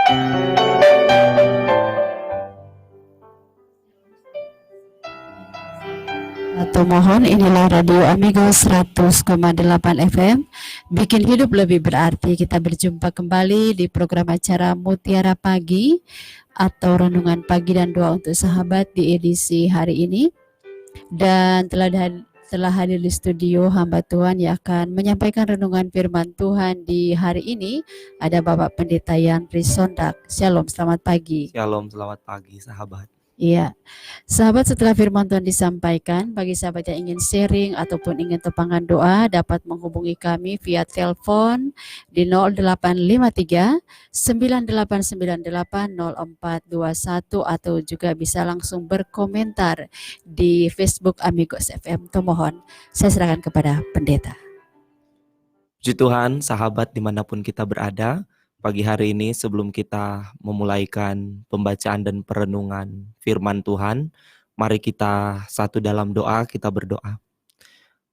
Atau mohon inilah Radio Amigo 100,8 FM, bikin hidup lebih berarti. Kita berjumpa kembali di program acara Mutiara Pagi atau Renungan Pagi dan Doa untuk Sahabat di edisi hari ini. Dan telah hadir di studio hamba Tuhan yang akan menyampaikan renungan firman Tuhan di hari ini. Ada Bapak Pendeta Yandri Sondak. Shalom, selamat pagi. Shalom, selamat pagi sahabat. Iya, sahabat, setelah firman Tuhan disampaikan, bagi sahabat yang ingin sharing ataupun ingin tepangan doa dapat menghubungi kami via telepon di 0853 9898 0421 atau juga bisa langsung berkomentar di Facebook Amigos FM. Mohon saya serahkan kepada pendeta. Puji Tuhan, sahabat dimanapun kita berada, pagi hari ini sebelum kita memulaikan pembacaan dan perenungan firman Tuhan, mari kita satu dalam doa, kita berdoa.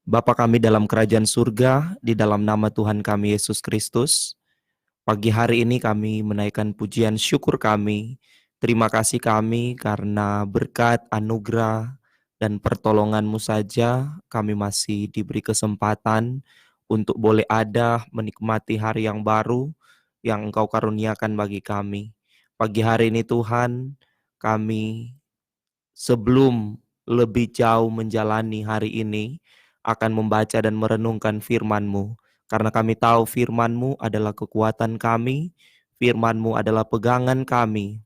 Bapa kami dalam kerajaan surga, di dalam nama Tuhan kami Yesus Kristus, pagi hari ini kami menaikkan pujian syukur kami, terima kasih kami karena berkat anugerah dan pertolongan-Mu saja kami masih diberi kesempatan untuk boleh ada menikmati hari yang baru yang Engkau karuniakan bagi kami. Pagi hari ini Tuhan, kami sebelum lebih jauh menjalani hari ini, akan membaca dan merenungkan firman-Mu. Karena kami tahu firman-Mu adalah kekuatan kami, firman-Mu adalah pegangan kami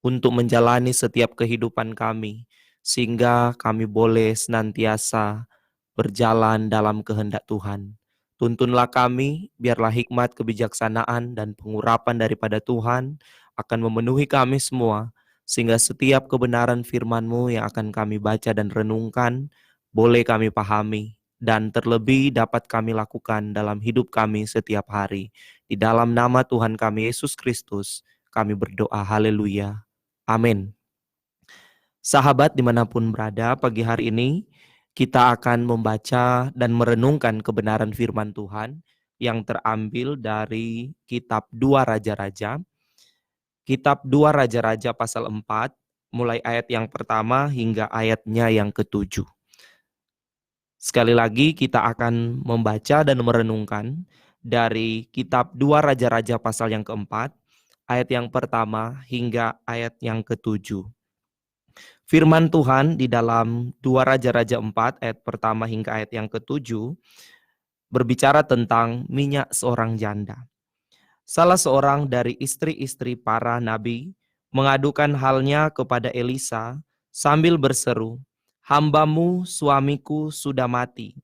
untuk menjalani setiap kehidupan kami, sehingga kami boleh senantiasa berjalan dalam kehendak Tuhan. Tuntunlah kami, biarlah hikmat, kebijaksanaan, dan pengurapan daripada Tuhan akan memenuhi kami semua, sehingga setiap kebenaran firman-Mu yang akan kami baca dan renungkan, boleh kami pahami, dan terlebih dapat kami lakukan dalam hidup kami setiap hari. Di dalam nama Tuhan kami Yesus Kristus, kami berdoa, haleluya, amin. Sahabat dimanapun berada, pagi hari ini, kita akan membaca dan merenungkan kebenaran firman Tuhan yang terambil dari kitab 2 Raja-Raja. Kitab 2 Raja-Raja pasal 4, mulai ayat yang pertama hingga ayatnya yang ke-7. Sekali lagi kita akan membaca dan merenungkan dari kitab 2 Raja-Raja pasal yang keempat, ayat yang pertama hingga ayat yang ke-7. Firman Tuhan di dalam 2 Raja-Raja 4 ayat pertama hingga ayat yang ke-7 berbicara tentang minyak seorang janda. Salah seorang dari istri-istri para nabi mengadukan halnya kepada Elisa sambil berseru, "Hambamu suamiku sudah mati,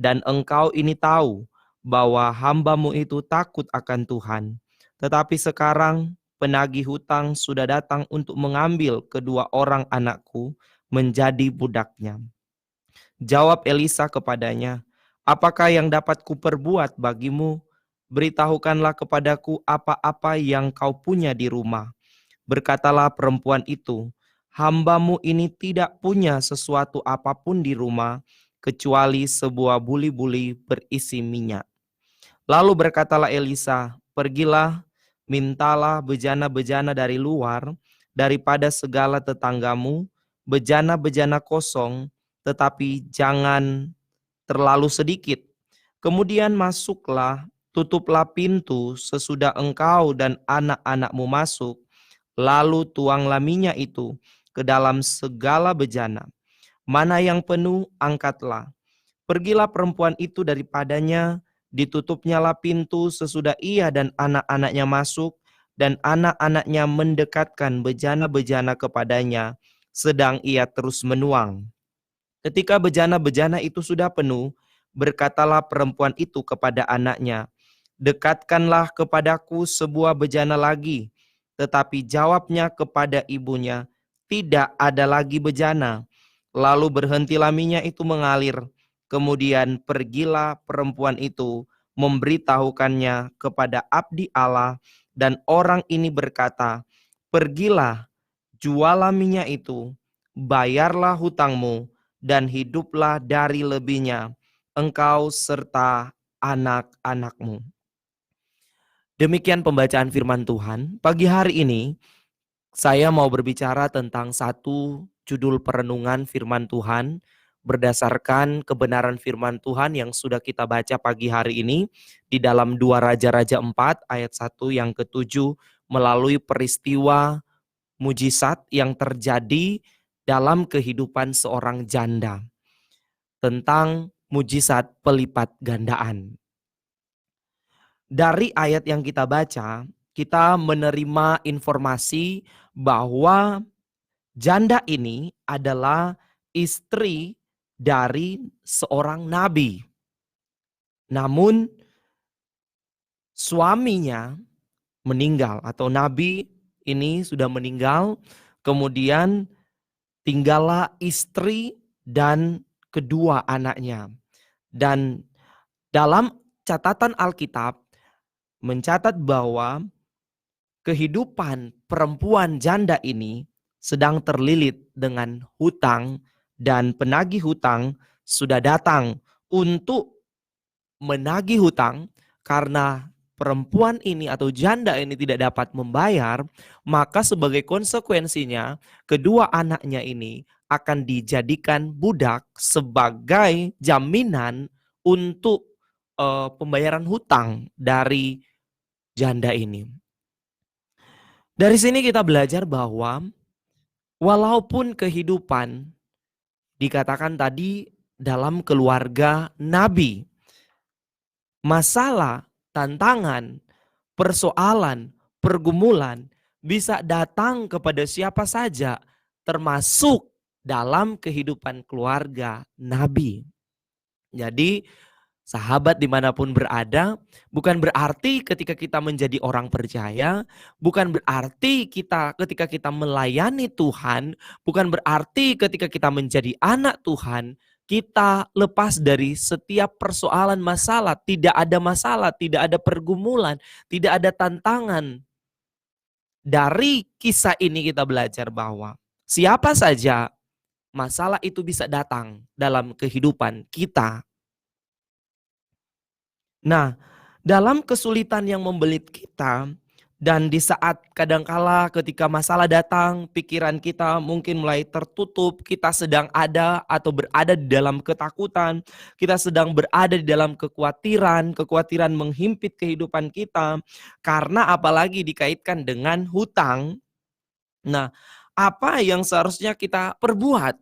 dan engkau ini tahu bahwa hambamu itu takut akan Tuhan. Tetapi sekarang penagih hutang sudah datang untuk mengambil kedua orang anakku menjadi budaknya." Jawab Elisa kepadanya, "Apakah yang dapat kuperbuat bagimu? Beritahukanlah kepadaku apa-apa yang kau punya di rumah." Berkatalah perempuan itu, "Hambamu ini tidak punya sesuatu apapun di rumah, kecuali sebuah buli-buli berisi minyak." Lalu berkatalah Elisa, "Pergilah, mintalah bejana-bejana dari luar, daripada segala tetanggamu, bejana-bejana kosong, tetapi jangan terlalu sedikit. Kemudian masuklah, tutuplah pintu sesudah engkau dan anak-anakmu masuk, lalu tuanglah minyak itu ke dalam segala bejana. Mana yang penuh, angkatlah." Pergilah perempuan itu daripadanya, ditutupnyalah pintu sesudah ia dan anak-anaknya masuk, dan anak-anaknya mendekatkan bejana-bejana kepadanya, sedang ia terus menuang. Ketika bejana-bejana itu sudah penuh, berkatalah perempuan itu kepada anaknya, "Dekatkanlah kepadaku sebuah bejana lagi." Tetapi jawabnya kepada ibunya, "Tidak ada lagi bejana." Lalu berhentilah minyak itu mengalir. Kemudian pergilah perempuan itu memberitahukannya kepada abdi Allah, dan orang ini berkata, "Pergilah, jualah minyak itu, bayarlah hutangmu, dan hiduplah dari lebihnya, engkau serta anak-anakmu." Demikian pembacaan firman Tuhan. Pagi hari ini saya mau berbicara tentang satu judul perenungan firman Tuhan berdasarkan kebenaran firman Tuhan yang sudah kita baca pagi hari ini di dalam 2 Raja-Raja 4 ayat 1 yang ke-7 melalui peristiwa mujizat yang terjadi dalam kehidupan seorang janda tentang mujizat pelipat gandaan. Dari ayat yang kita baca, kita menerima informasi bahwa janda ini adalah istri dari seorang nabi. Namun suaminya meninggal atau nabi ini sudah meninggal, kemudian tinggallah istri dan kedua anaknya. Dan dalam catatan Alkitab mencatat bahwa kehidupan perempuan janda ini sedang terlilit dengan hutang dan penagih hutang sudah datang untuk menagih hutang. Karena perempuan ini atau janda ini tidak dapat membayar, maka sebagai konsekuensinya kedua anaknya ini akan dijadikan budak sebagai jaminan untuk pembayaran hutang dari janda ini. Dari sini kita belajar bahwa walaupun kehidupan dikatakan tadi dalam keluarga nabi, masalah, tantangan, persoalan, pergumulan bisa datang kepada siapa saja, termasuk dalam kehidupan keluarga nabi. Jadi sahabat dimanapun berada, bukan berarti ketika kita menjadi orang percaya, bukan berarti ketika kita melayani Tuhan, bukan berarti ketika kita menjadi anak Tuhan, kita lepas dari setiap persoalan masalah. Tidak ada masalah, tidak ada pergumulan, tidak ada tantangan. Dari kisah ini kita belajar bahwa siapa saja masalah itu bisa datang dalam kehidupan kita. Nah, dalam kesulitan yang membelit kita dan di saat kadangkala ketika masalah datang, pikiran kita mungkin mulai tertutup, kita sedang ada atau berada di dalam ketakutan, kita sedang berada di dalam kekhawatiran menghimpit kehidupan kita, karena apalagi dikaitkan dengan hutang. Nah, apa yang seharusnya kita perbuat?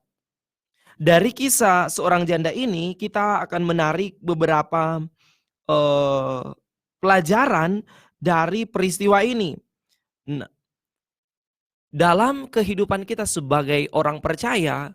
Dari kisah seorang janda ini, kita akan menarik beberapa pelajaran dari peristiwa ini. Nah, dalam kehidupan kita sebagai orang percaya,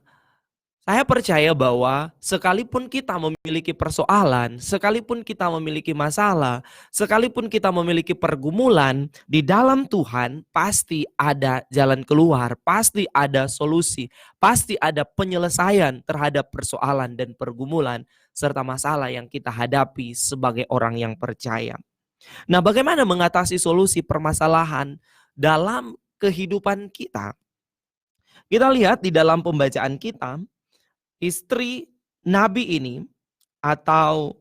saya percaya bahwa sekalipun kita memiliki persoalan, sekalipun kita memiliki masalah, sekalipun kita memiliki pergumulan, di dalam Tuhan pasti ada jalan keluar, pasti ada solusi, pasti ada penyelesaian terhadap persoalan dan pergumulan serta masalah yang kita hadapi sebagai orang yang percaya. Nah, bagaimana mengatasi solusi permasalahan dalam kehidupan kita? Kita lihat di dalam pembacaan kita, istri nabi ini atau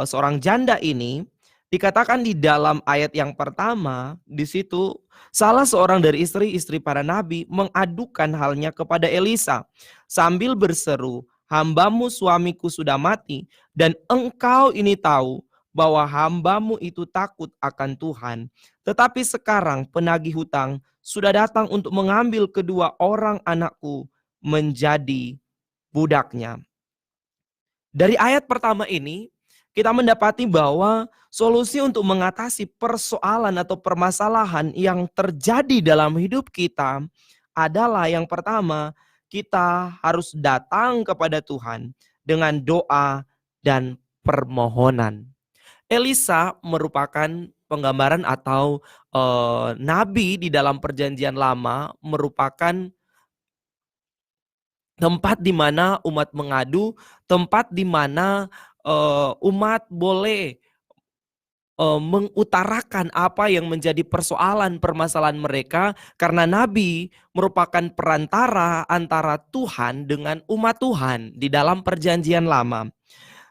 seorang janda ini dikatakan di dalam ayat yang pertama, di situ salah seorang dari istri-istri para nabi mengadukan halnya kepada Elisa sambil berseru, "Hambamu suamiku sudah mati dan engkau ini tahu bahwa hambamu itu takut akan Tuhan. Tetapi sekarang penagih hutang sudah datang untuk mengambil kedua orang anakku menjadi budaknya." Dari ayat pertama ini, kita mendapati bahwa solusi untuk mengatasi persoalan atau permasalahan yang terjadi dalam hidup kita adalah yang pertama, kita harus datang kepada Tuhan dengan doa dan permohonan. Elisa merupakan penggambaran atau nabi di dalam perjanjian lama, merupakan tempat di mana umat mengadu, tempat di mana umat boleh mengutarakan apa yang menjadi persoalan permasalahan mereka, karena nabi merupakan perantara antara Tuhan dengan umat Tuhan di dalam perjanjian lama.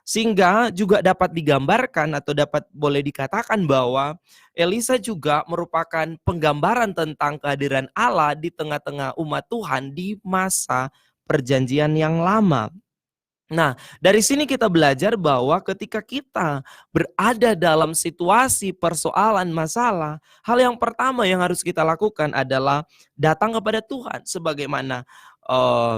Sehingga juga dapat digambarkan atau boleh dikatakan bahwa Elisa juga merupakan penggambaran tentang kehadiran Allah di tengah-tengah umat Tuhan di masa perjanjian yang lama. Nah, dari sini kita belajar bahwa ketika kita berada dalam situasi persoalan masalah, hal yang pertama yang harus kita lakukan adalah datang kepada Tuhan. Sebagaimana eh,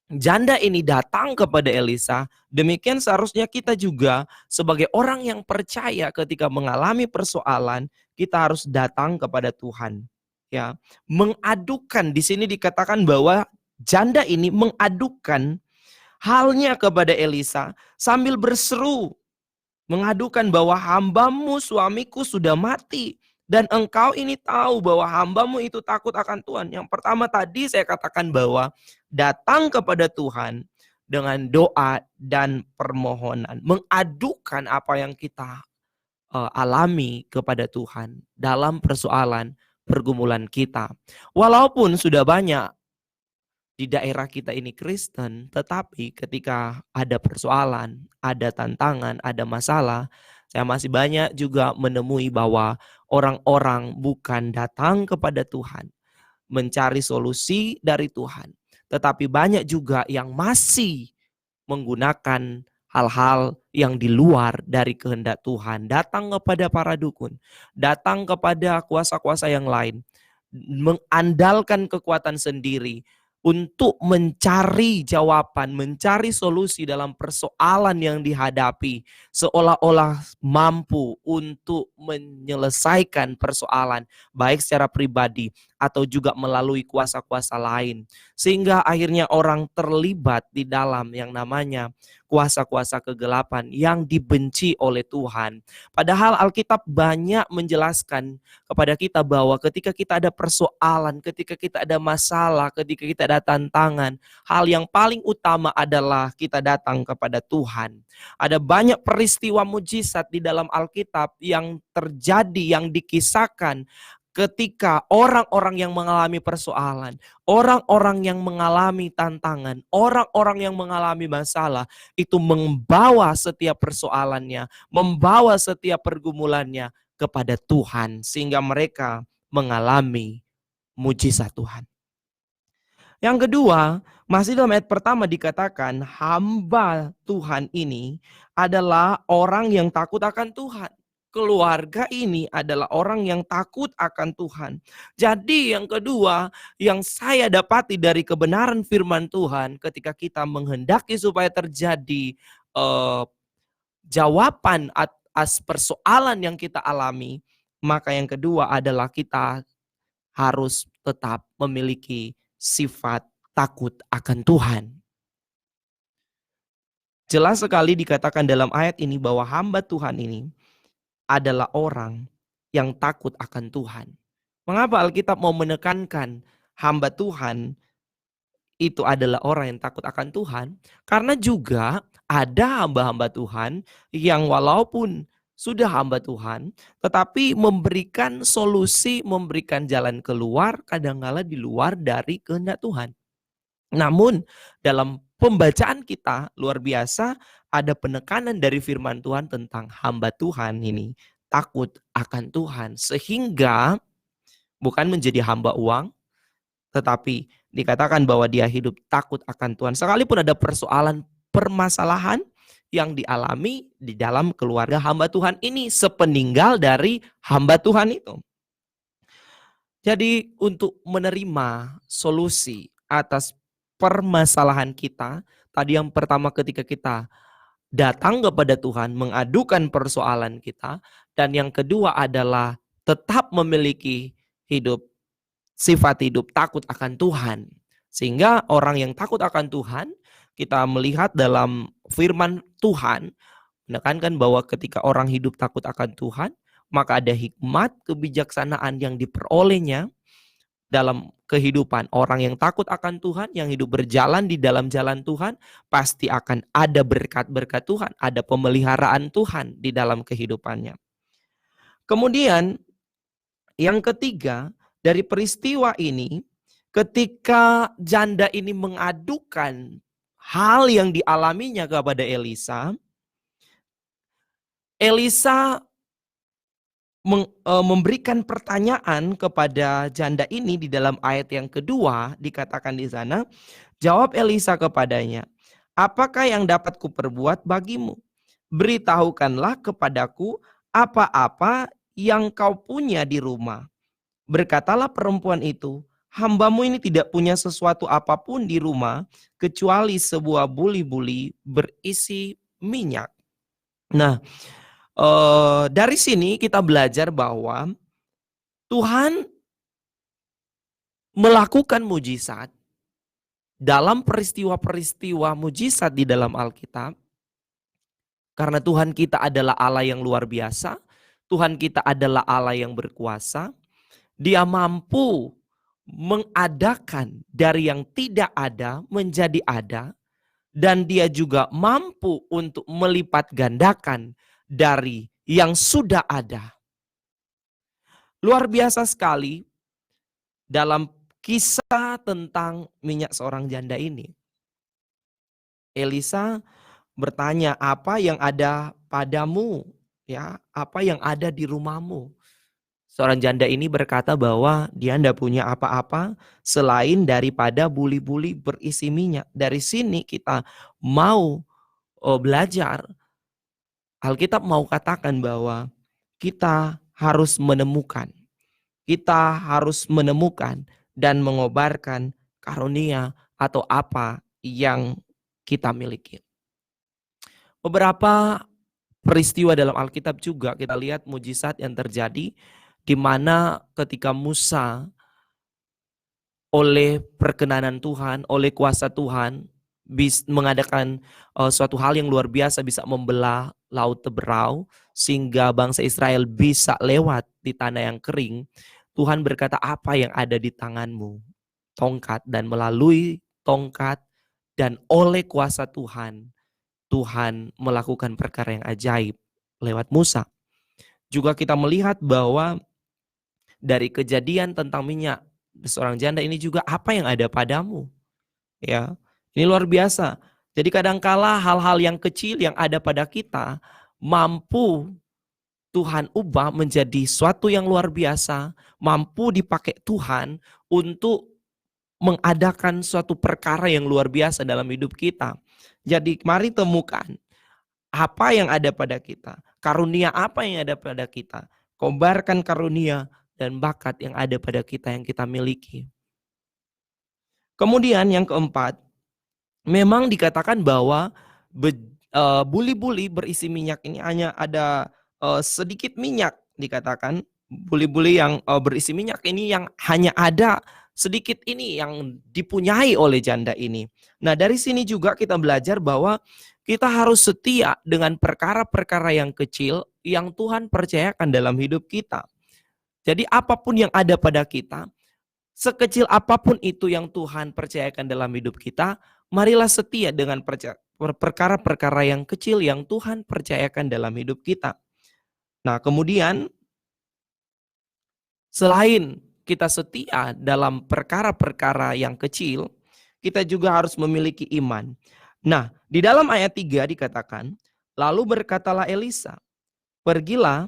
janda ini datang kepada Elisa, demikian seharusnya kita juga sebagai orang yang percaya ketika mengalami persoalan, kita harus datang kepada Tuhan. Ya, mengadukan, di sini dikatakan bahwa janda ini mengadukan halnya kepada Elisa sambil berseru, mengadukan bahwa hambamu suamiku sudah mati. Dan engkau ini tahu bahwa hambamu itu takut akan Tuhan. Yang pertama tadi saya katakan bahwa datang kepada Tuhan dengan doa dan permohonan. Mengadukan apa yang kita alami kepada Tuhan dalam persoalan pergumulan kita. Walaupun sudah banyak di daerah kita ini Kristen, tetapi ketika ada persoalan, ada tantangan, ada masalah, saya masih banyak juga menemui bahwa orang-orang bukan datang kepada Tuhan, mencari solusi dari Tuhan, tetapi banyak juga yang masih menggunakan hal-hal yang di luar dari kehendak Tuhan, datang kepada para dukun, datang kepada kuasa-kuasa yang lain, mengandalkan kekuatan sendiri untuk mencari jawaban, mencari solusi dalam persoalan yang dihadapi, seolah-olah mampu untuk menyelesaikan persoalan, baik secara pribadi atau juga melalui kuasa-kuasa lain. Sehingga akhirnya orang terlibat di dalam yang namanya kuasa-kuasa kegelapan yang dibenci oleh Tuhan. Padahal Alkitab banyak menjelaskan kepada kita bahwa ketika kita ada persoalan, ketika kita ada masalah, ketika kita ada tantangan, hal yang paling utama adalah kita datang kepada Tuhan. Ada banyak peristiwa mujizat di dalam Alkitab yang terjadi, yang dikisahkan ketika orang-orang yang mengalami persoalan, orang-orang yang mengalami tantangan, orang-orang yang mengalami masalah, itu membawa setiap persoalannya, membawa setiap pergumulannya kepada Tuhan, sehingga mereka mengalami mujizat Tuhan. Yang kedua, masih dalam ayat pertama dikatakan hamba Tuhan ini adalah orang yang takut akan Tuhan. Keluarga ini adalah orang yang takut akan Tuhan. Jadi yang kedua yang saya dapati dari kebenaran firman Tuhan ketika kita menghendaki supaya terjadi jawaban atas persoalan yang kita alami, maka yang kedua adalah kita harus tetap memiliki sifat takut akan Tuhan. Jelas sekali dikatakan dalam ayat ini bahwa hamba Tuhan ini adalah orang yang takut akan Tuhan. Mengapa Alkitab mau menekankan hamba Tuhan itu adalah orang yang takut akan Tuhan? Karena juga ada hamba-hamba Tuhan yang walaupun sudah hamba Tuhan, tetapi memberikan solusi, memberikan jalan keluar kadang-kala di luar dari kehendak Tuhan. Namun dalam pembacaan kita luar biasa ada penekanan dari firman Tuhan tentang hamba Tuhan ini takut akan Tuhan. Sehingga bukan menjadi hamba uang, tetapi dikatakan bahwa dia hidup takut akan Tuhan. Sekalipun ada persoalan permasalahan yang dialami di dalam keluarga hamba Tuhan ini sepeninggal dari hamba Tuhan itu. Jadi untuk menerima solusi atas permasalahan kita, tadi yang pertama ketika kita datang kepada Tuhan, mengadukan persoalan kita, dan yang kedua adalah tetap memiliki sifat hidup takut akan Tuhan. Sehingga orang yang takut akan Tuhan, kita melihat dalam firman Tuhan, menekankan bahwa ketika orang hidup takut akan Tuhan, maka ada hikmat, kebijaksanaan yang diperolehnya dalam kehidupan. Orang yang takut akan Tuhan, yang hidup berjalan di dalam jalan Tuhan, pasti akan ada berkat-berkat Tuhan, ada pemeliharaan Tuhan di dalam kehidupannya. Kemudian yang ketiga, dari peristiwa ini, ketika janda ini mengadukan hal yang dialaminya kepada Elisa, Elisa memberikan pertanyaan kepada janda ini di dalam ayat yang kedua, dikatakan di sana, jawab Elisa kepadanya, apakah yang dapat kuperbuat bagimu? Beritahukanlah kepadaku apa-apa yang kau punya di rumah. Berkatalah perempuan itu, hambamu ini tidak punya sesuatu apapun di rumah kecuali sebuah buli-buli berisi minyak. Nah, dari sini kita belajar bahwa Tuhan melakukan mujizat dalam peristiwa-peristiwa mujizat di dalam Alkitab. Karena Tuhan kita adalah Allah yang luar biasa, Tuhan kita adalah Allah yang berkuasa, Dia mampu mengadakan dari yang tidak ada menjadi ada, dan Dia juga mampu untuk melipat gandakan dari yang sudah ada. Luar biasa sekali dalam kisah tentang minyak seorang janda ini. Elisa bertanya, apa yang ada padamu? Ya, apa yang ada di rumahmu? Seorang janda ini berkata bahwa dia tidak punya apa-apa selain daripada buli-buli berisi minyak. Dari sini kita mau belajar, Alkitab mau katakan bahwa kita harus menemukan. Kita harus menemukan dan mengobarkan karunia atau apa yang kita miliki. Beberapa peristiwa dalam Alkitab juga kita lihat mujizat yang terjadi di mana ketika Musa oleh perkenanan Tuhan, oleh kuasa Tuhan mengadakan suatu hal yang luar biasa, bisa membelah laut Teberau sehingga bangsa Israel bisa lewat di tanah yang kering. Tuhan berkata, apa yang ada di tanganmu? Tongkat. Dan melalui tongkat dan oleh kuasa Tuhan, Tuhan melakukan perkara yang ajaib lewat Musa. Juga kita melihat bahwa dari kejadian tentang minyak seorang janda ini juga, apa yang ada padamu? Ya, ini luar biasa. Jadi kadangkala hal-hal yang kecil yang ada pada kita mampu Tuhan ubah menjadi suatu yang luar biasa, mampu dipakai Tuhan untuk mengadakan suatu perkara yang luar biasa dalam hidup kita. Jadi mari temukan apa yang ada pada kita, karunia apa yang ada pada kita, kobarkan karunia dan bakat yang ada pada kita yang kita miliki. Kemudian yang keempat, memang dikatakan bahwa buli-buli berisi minyak ini hanya ada sedikit minyak, dikatakan buli-buli yang berisi minyak ini yang hanya ada sedikit ini yang dipunyai oleh janda ini. Nah, dari sini juga kita belajar bahwa kita harus setia dengan perkara-perkara yang kecil yang Tuhan percayakan dalam hidup kita. Jadi apapun yang ada pada kita, sekecil apapun itu yang Tuhan percayakan dalam hidup kita, marilah setia dengan perkara-perkara yang kecil yang Tuhan percayakan dalam hidup kita. Nah, kemudian selain kita setia dalam perkara-perkara yang kecil, kita juga harus memiliki iman. Nah, di dalam ayat 3 dikatakan, lalu berkatalah Elisa, pergilah,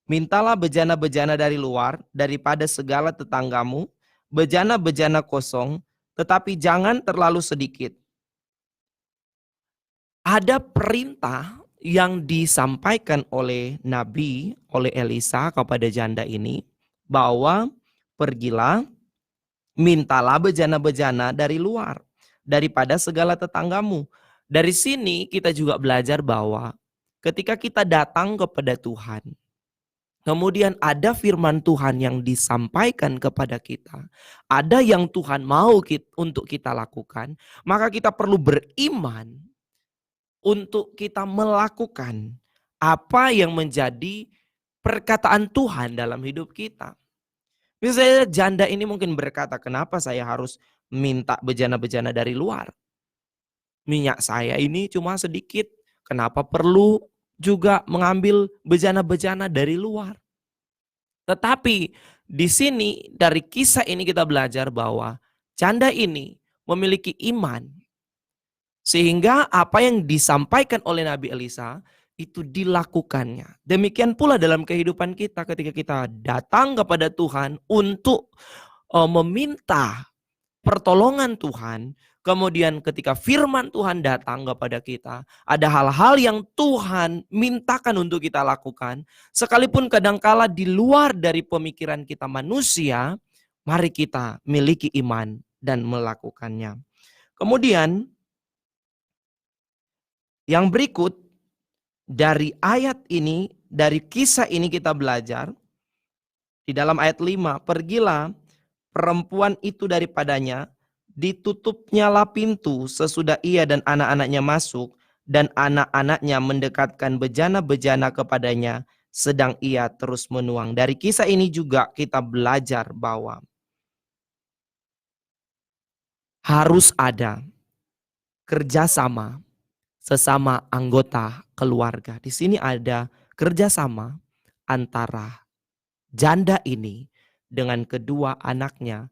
mintalah bejana-bejana dari luar, daripada segala tetanggamu, bejana-bejana kosong, tetapi jangan terlalu sedikit. Ada perintah yang disampaikan oleh Nabi, oleh Elisa kepada janda ini, bahwa pergilah, mintalah bejana-bejana dari luar, daripada segala tetanggamu. Dari sini kita juga belajar bahwa ketika kita datang kepada Tuhan, kemudian ada firman Tuhan yang disampaikan kepada kita, ada yang Tuhan mau untuk kita lakukan, maka kita perlu beriman untuk kita melakukan apa yang menjadi perkataan Tuhan dalam hidup kita. Misalnya janda ini mungkin berkata, kenapa saya harus minta bejana-bejana dari luar? Minyak saya ini cuma sedikit, kenapa perlu juga mengambil bejana-bejana dari luar? Tetapi di sini dari kisah ini kita belajar bahwa janda ini memiliki iman. Sehingga apa yang disampaikan oleh Nabi Elisa itu dilakukannya. Demikian pula dalam kehidupan kita ketika kita datang kepada Tuhan untuk meminta pertolongan Tuhan, kemudian ketika firman Tuhan datang kepada kita, ada hal-hal yang Tuhan mintakan untuk kita lakukan, sekalipun kadangkala di luar dari pemikiran kita manusia, mari kita miliki iman dan melakukannya. Kemudian yang berikut dari ayat ini, dari kisah ini kita belajar di dalam ayat 5, pergilah perempuan itu daripadanya, ditutupnyalah pintu sesudah ia dan anak-anaknya masuk, dan anak-anaknya mendekatkan bejana-bejana kepadanya, sedang ia terus menuang. Dari kisah ini juga kita belajar bahwa harus ada kerjasama sesama anggota keluarga. Di sini ada kerjasama antara janda ini dengan kedua anaknya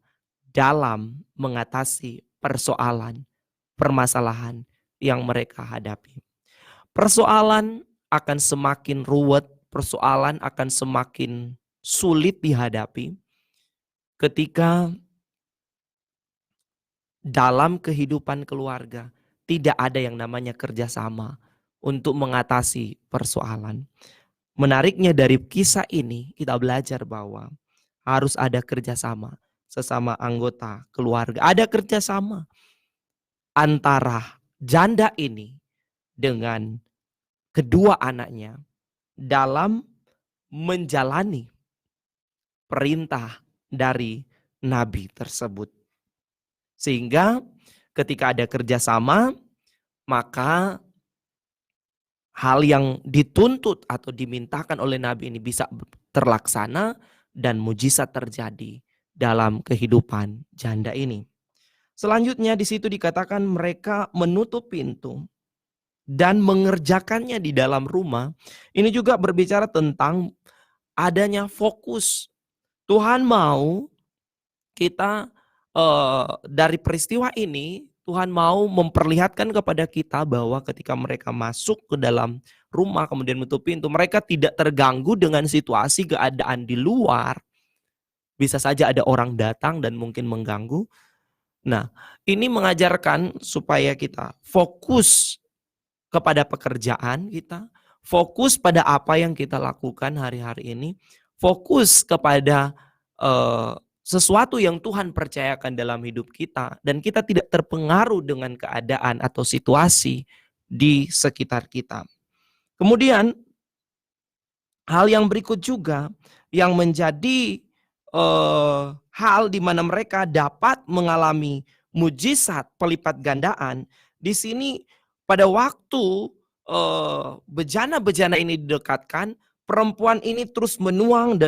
dalam mengatasi persoalan, permasalahan yang mereka hadapi. Persoalan akan semakin ruwet, persoalan akan semakin sulit dihadapi ketika dalam kehidupan keluarga tidak ada yang namanya kerjasama untuk mengatasi persoalan. Menariknya dari kisah ini kita belajar bahwa harus ada kerjasama sesama anggota keluarga. Ada kerjasama antara janda ini dengan kedua anaknya dalam menjalani perintah dari nabi tersebut. Sehingga ketika ada kerjasama, maka hal yang dituntut atau dimintakan oleh nabi ini bisa terlaksana dan mujizat terjadi dalam kehidupan janda ini. Selanjutnya di situ dikatakan mereka menutup pintu dan mengerjakannya di dalam rumah. Ini juga berbicara tentang adanya fokus. Tuhan mau kita dari peristiwa ini, Tuhan mau memperlihatkan kepada kita bahwa ketika mereka masuk ke dalam rumah kemudian menutup pintu, mereka tidak terganggu dengan situasi keadaan di luar. Bisa saja ada orang datang dan mungkin mengganggu. Nah, ini mengajarkan supaya kita fokus kepada pekerjaan kita, fokus pada apa yang kita lakukan hari-hari ini, fokus kepada sesuatu yang Tuhan percayakan dalam hidup kita, dan kita tidak terpengaruh dengan keadaan atau situasi di sekitar kita. Kemudian hal yang berikut juga yang menjadi hal di mana mereka dapat mengalami mujizat pelipat gandaan. Di sini pada waktu bejana-bejana ini didekatkan, perempuan ini terus menuang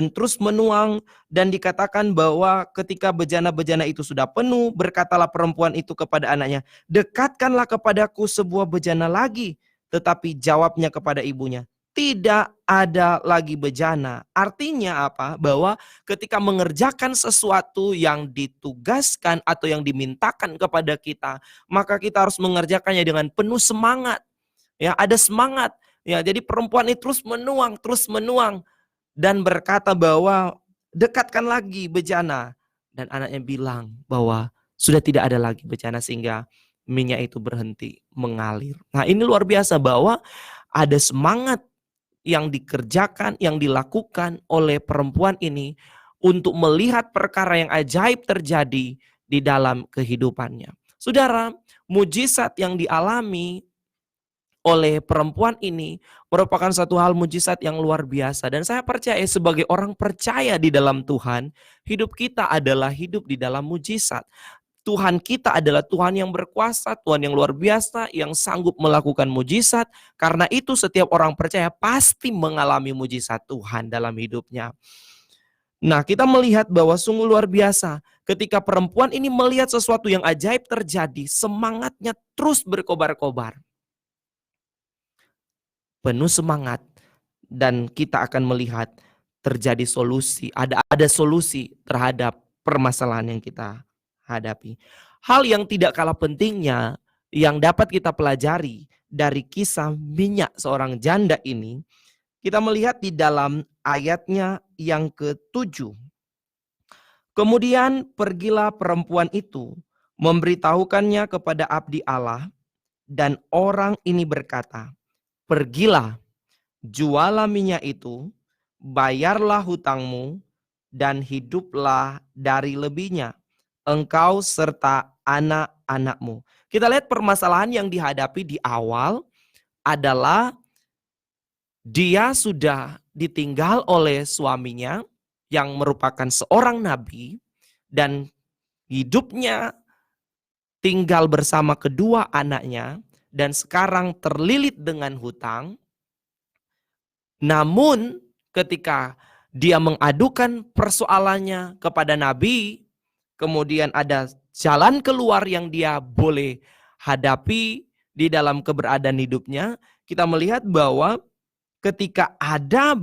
dan dikatakan bahwa ketika bejana-bejana itu sudah penuh, berkatalah perempuan itu kepada anaknya, "Dekatkanlah kepadaku sebuah bejana lagi." Tetapi jawabnya kepada ibunya, "Tidak ada lagi bejana." Artinya apa? Bahwa ketika mengerjakan sesuatu yang ditugaskan atau yang dimintakan kepada kita, maka kita harus mengerjakannya dengan penuh semangat. Ya, ada semangat. Ya, jadi perempuan itu terus menuang dan berkata bahwa dekatkan lagi bejana, dan anaknya bilang bahwa sudah tidak ada lagi bejana sehingga minyak itu berhenti mengalir. Nah, ini luar biasa bahwa ada semangat yang dikerjakan, yang dilakukan oleh perempuan ini untuk melihat perkara yang ajaib terjadi di dalam kehidupannya. Saudara, mujizat yang dialami oleh perempuan ini merupakan satu hal mujizat yang luar biasa. Dan saya percaya sebagai orang percaya di dalam Tuhan, hidup kita adalah hidup di dalam mujizat. Tuhan kita adalah Tuhan yang berkuasa, Tuhan yang luar biasa, yang sanggup melakukan mujizat. Karena itu setiap orang percaya pasti mengalami mujizat Tuhan dalam hidupnya. Nah, kita melihat bahwa sungguh luar biasa. Ketika perempuan ini melihat sesuatu yang ajaib terjadi, semangatnya terus berkobar-kobar. Penuh semangat, dan kita akan melihat terjadi solusi. Ada solusi terhadap permasalahan yang kita hadapi. Hal yang tidak kalah pentingnya yang dapat kita pelajari dari kisah minyak seorang janda ini, kita melihat di dalam ayatnya yang ke-7. Kemudian pergilah perempuan itu, memberitahukannya kepada abdi Allah, dan orang ini berkata, pergilah, jualah minyak itu, bayarlah hutangmu, dan hiduplah dari lebihnya, engkau serta anak-anakmu. Kita lihat permasalahan yang dihadapi di awal adalah dia sudah ditinggal oleh suaminya yang merupakan seorang nabi, dan hidupnya tinggal bersama kedua anaknya, dan sekarang terlilit dengan hutang. Namun ketika dia mengadukan persoalannya kepada nabi, kemudian ada jalan keluar yang dia boleh hadapi di dalam keberadaan hidupnya, kita melihat bahwa ketika ada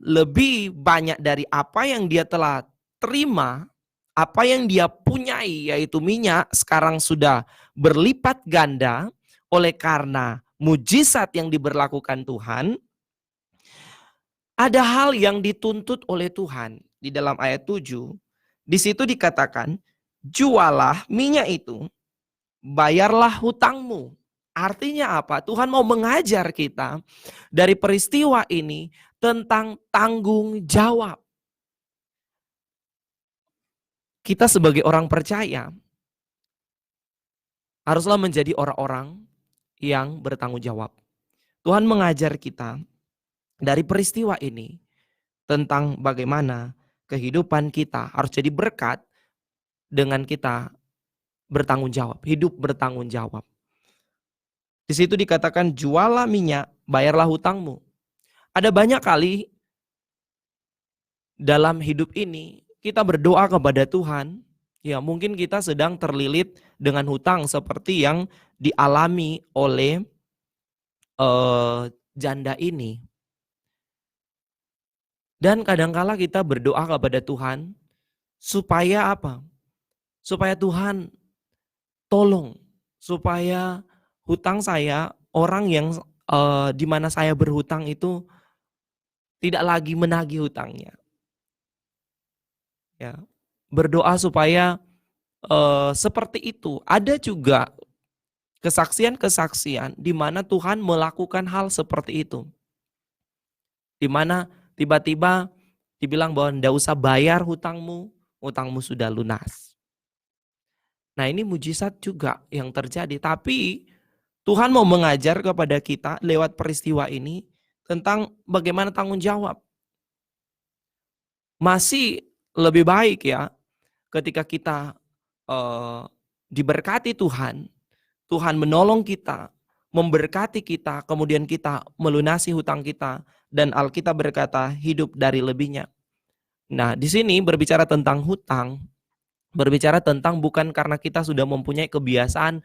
lebih banyak dari apa yang dia telah terima, apa yang dia punyai yaitu minyak sekarang sudah berlipat ganda oleh karena mujizat yang diberlakukan Tuhan. Ada hal yang dituntut oleh Tuhan di dalam ayat 7. Di situ dikatakan, jualah minyak itu, bayarlah hutangmu. Artinya apa? Tuhan mau mengajar kita dari peristiwa ini tentang tanggung jawab. Kita sebagai orang percaya haruslah menjadi orang-orang yang bertanggung jawab. Tuhan mengajar kita dari peristiwa ini tentang bagaimana kehidupan kita harus jadi berkat dengan kita bertanggung jawab, hidup bertanggung jawab. Di situ dikatakan jualah minyak, bayarlah hutangmu. Ada banyak kali dalam hidup ini kita berdoa kepada Tuhan, ya mungkin kita sedang terlilit dengan hutang seperti yang dialami oleh janda ini. Dan kadangkala kita berdoa kepada Tuhan supaya apa? Supaya Tuhan tolong, supaya hutang saya, orang yang di mana saya berhutang itu tidak lagi menagih hutangnya. Ya, berdoa supaya seperti itu. Ada juga kesaksian-kesaksian di mana Tuhan melakukan hal seperti itu. Di mana tiba-tiba dibilang bahwa tidak usah bayar hutangmu, hutangmu sudah lunas. Nah ini mujizat juga yang terjadi. Tapi Tuhan mau mengajar kepada kita lewat peristiwa ini tentang bagaimana tanggung jawab. Masih lebih baik ya ketika kita diberkati Tuhan, Tuhan menolong kita, memberkati kita, kemudian kita melunasi hutang kita, dan Alkitab berkata hidup dari lebihnya. Nah di sini berbicara tentang hutang, berbicara tentang bukan karena kita sudah mempunyai kebiasaan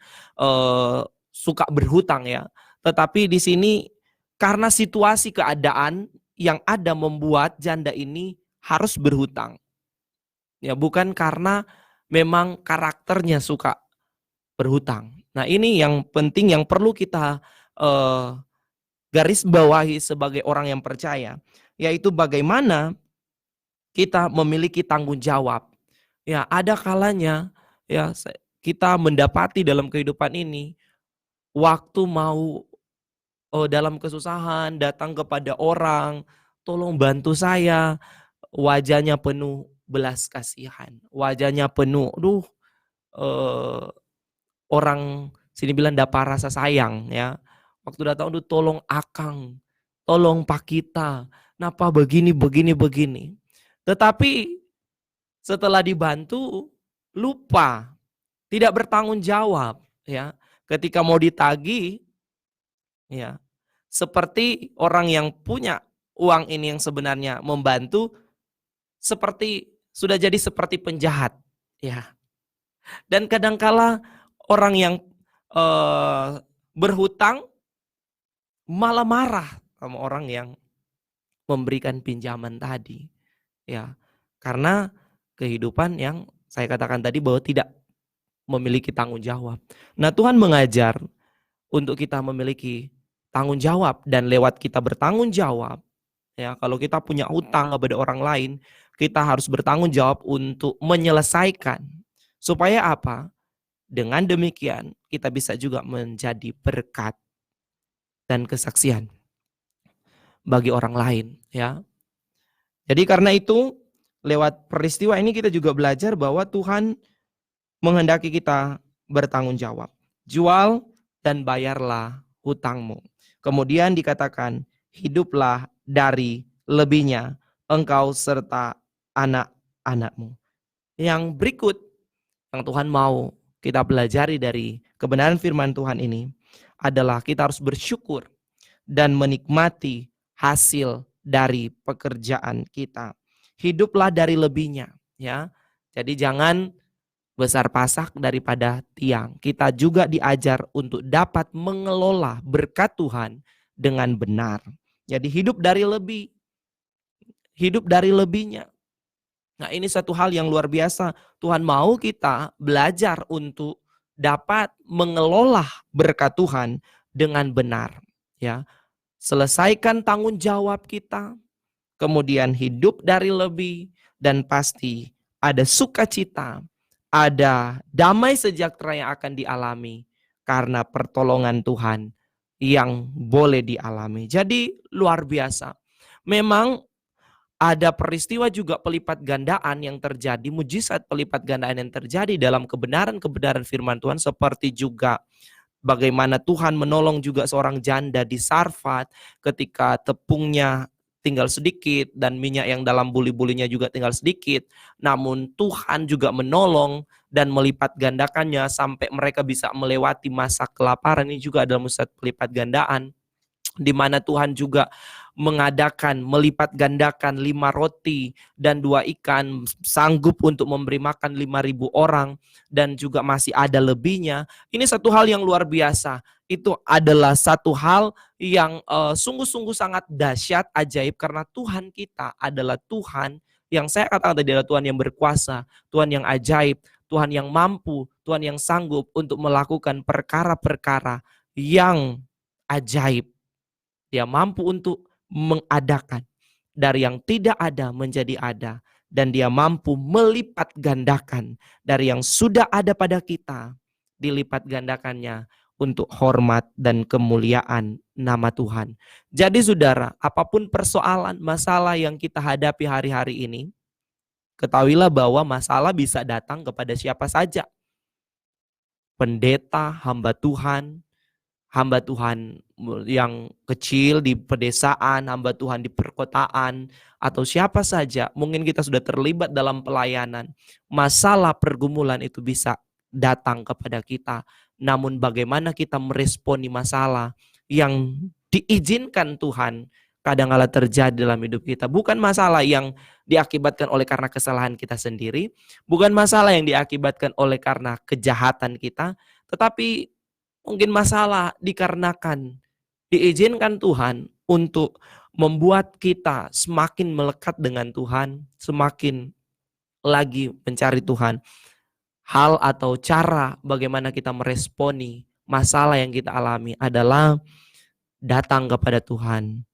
suka berhutang ya, tetapi di sini karena situasi keadaan yang ada membuat janda ini harus berhutang. Ya, bukan karena memang karakternya suka berhutang. Nah, ini yang penting yang perlu kita garis bawahi sebagai orang yang percaya, yaitu bagaimana kita memiliki tanggung jawab. Ya, ada kalanya ya kita mendapati dalam kehidupan ini waktu mau dalam kesusahan datang kepada orang, tolong bantu saya, wajahnya penuh belas kasihan, wajahnya penuh, orang sini bilang dapat rasa sayang ya. Waktu datang, tolong akang, tolong Pak Kita, kenapa begini, begini, begini. Tetapi setelah dibantu, lupa, tidak bertanggung jawab ya. Ketika mau ditagih, ya seperti orang yang punya uang ini yang sebenarnya membantu, seperti sudah jadi seperti penjahat ya. Dan kadangkala orang yang berhutang malah marah sama orang yang memberikan pinjaman tadi ya, karena kehidupan yang saya katakan tadi bahwa tidak memiliki tanggung jawab. Nah, Tuhan mengajar untuk kita memiliki tanggung jawab, dan lewat kita bertanggung jawab, ya, kalau kita punya utang kepada orang lain, kita harus bertanggung jawab untuk menyelesaikan. Supaya apa? Dengan demikian kita bisa juga menjadi berkat dan kesaksian bagi orang lain, ya. Jadi karena itu, lewat peristiwa ini kita juga belajar bahwa Tuhan menghendaki kita bertanggung jawab. Jual dan bayarlah hutangmu. Kemudian dikatakan, hiduplah dari lebihnya engkau serta anak-anakmu. Yang berikut yang Tuhan mau kita pelajari dari kebenaran firman Tuhan ini adalah kita harus bersyukur dan menikmati hasil dari pekerjaan kita. Hiduplah dari lebihnya, ya. Jadi jangan besar pasak daripada tiang. Kita juga diajar untuk dapat mengelola berkat Tuhan dengan benar. Jadi hidup dari lebih, hidup dari lebihnya. Nah, ini satu hal yang luar biasa. Tuhan mau kita belajar untuk dapat mengelola berkat Tuhan dengan benar, ya. Selesaikan tanggung jawab kita, kemudian hidup dari lebih, dan pasti ada sukacita, ada damai sejahtera yang akan dialami karena pertolongan Tuhan yang boleh dialami. Jadi luar biasa. Memang ada peristiwa juga pelipat gandaan yang terjadi, mujizat pelipat gandaan yang terjadi dalam kebenaran-kebenaran firman Tuhan, seperti juga bagaimana Tuhan menolong juga seorang janda di Sarfat ketika tepungnya tinggal sedikit dan minyak yang dalam buli-bulinya juga tinggal sedikit. Namun Tuhan juga menolong dan melipat gandakannya sampai mereka bisa melewati masa kelaparan. Ini juga adalah mujizat pelipat gandaan, di mana Tuhan juga mengadakan melipat gandakan 5 roti dan 2 ikan, sanggup untuk memberi makan 5.000 orang, dan juga masih ada lebihnya. Ini satu hal yang luar biasa. Itu adalah satu hal yang sungguh-sungguh sangat dahsyat, ajaib, karena Tuhan kita adalah Tuhan yang saya katakan tadi adalah Tuhan yang berkuasa, Tuhan yang ajaib, Tuhan yang mampu, Tuhan yang sanggup untuk melakukan perkara-perkara yang ajaib. Dia mampu untuk mengadakan dari yang tidak ada menjadi ada, dan dia mampu melipat gandakan dari yang sudah ada pada kita, dilipat gandakannya untuk hormat dan kemuliaan nama Tuhan. Jadi saudara, apapun persoalan, masalah yang kita hadapi hari-hari ini, ketahuilah bahwa masalah bisa datang kepada siapa saja. Pendeta, hamba Tuhan yang kecil di pedesaan, hamba Tuhan di perkotaan, atau siapa saja, mungkin kita sudah terlibat dalam pelayanan. Masalah pergumulan itu bisa datang kepada kita. Namun bagaimana kita meresponi masalah yang diizinkan Tuhan kadang-kala terjadi dalam hidup kita. Bukan masalah yang diakibatkan oleh karena kesalahan kita sendiri, bukan masalah yang diakibatkan oleh karena kejahatan kita, tetapi mungkin masalah dikarenakan diizinkan Tuhan untuk membuat kita semakin melekat dengan Tuhan, semakin lagi mencari Tuhan. Hal atau cara bagaimana kita meresponi masalah yang kita alami adalah datang kepada Tuhan.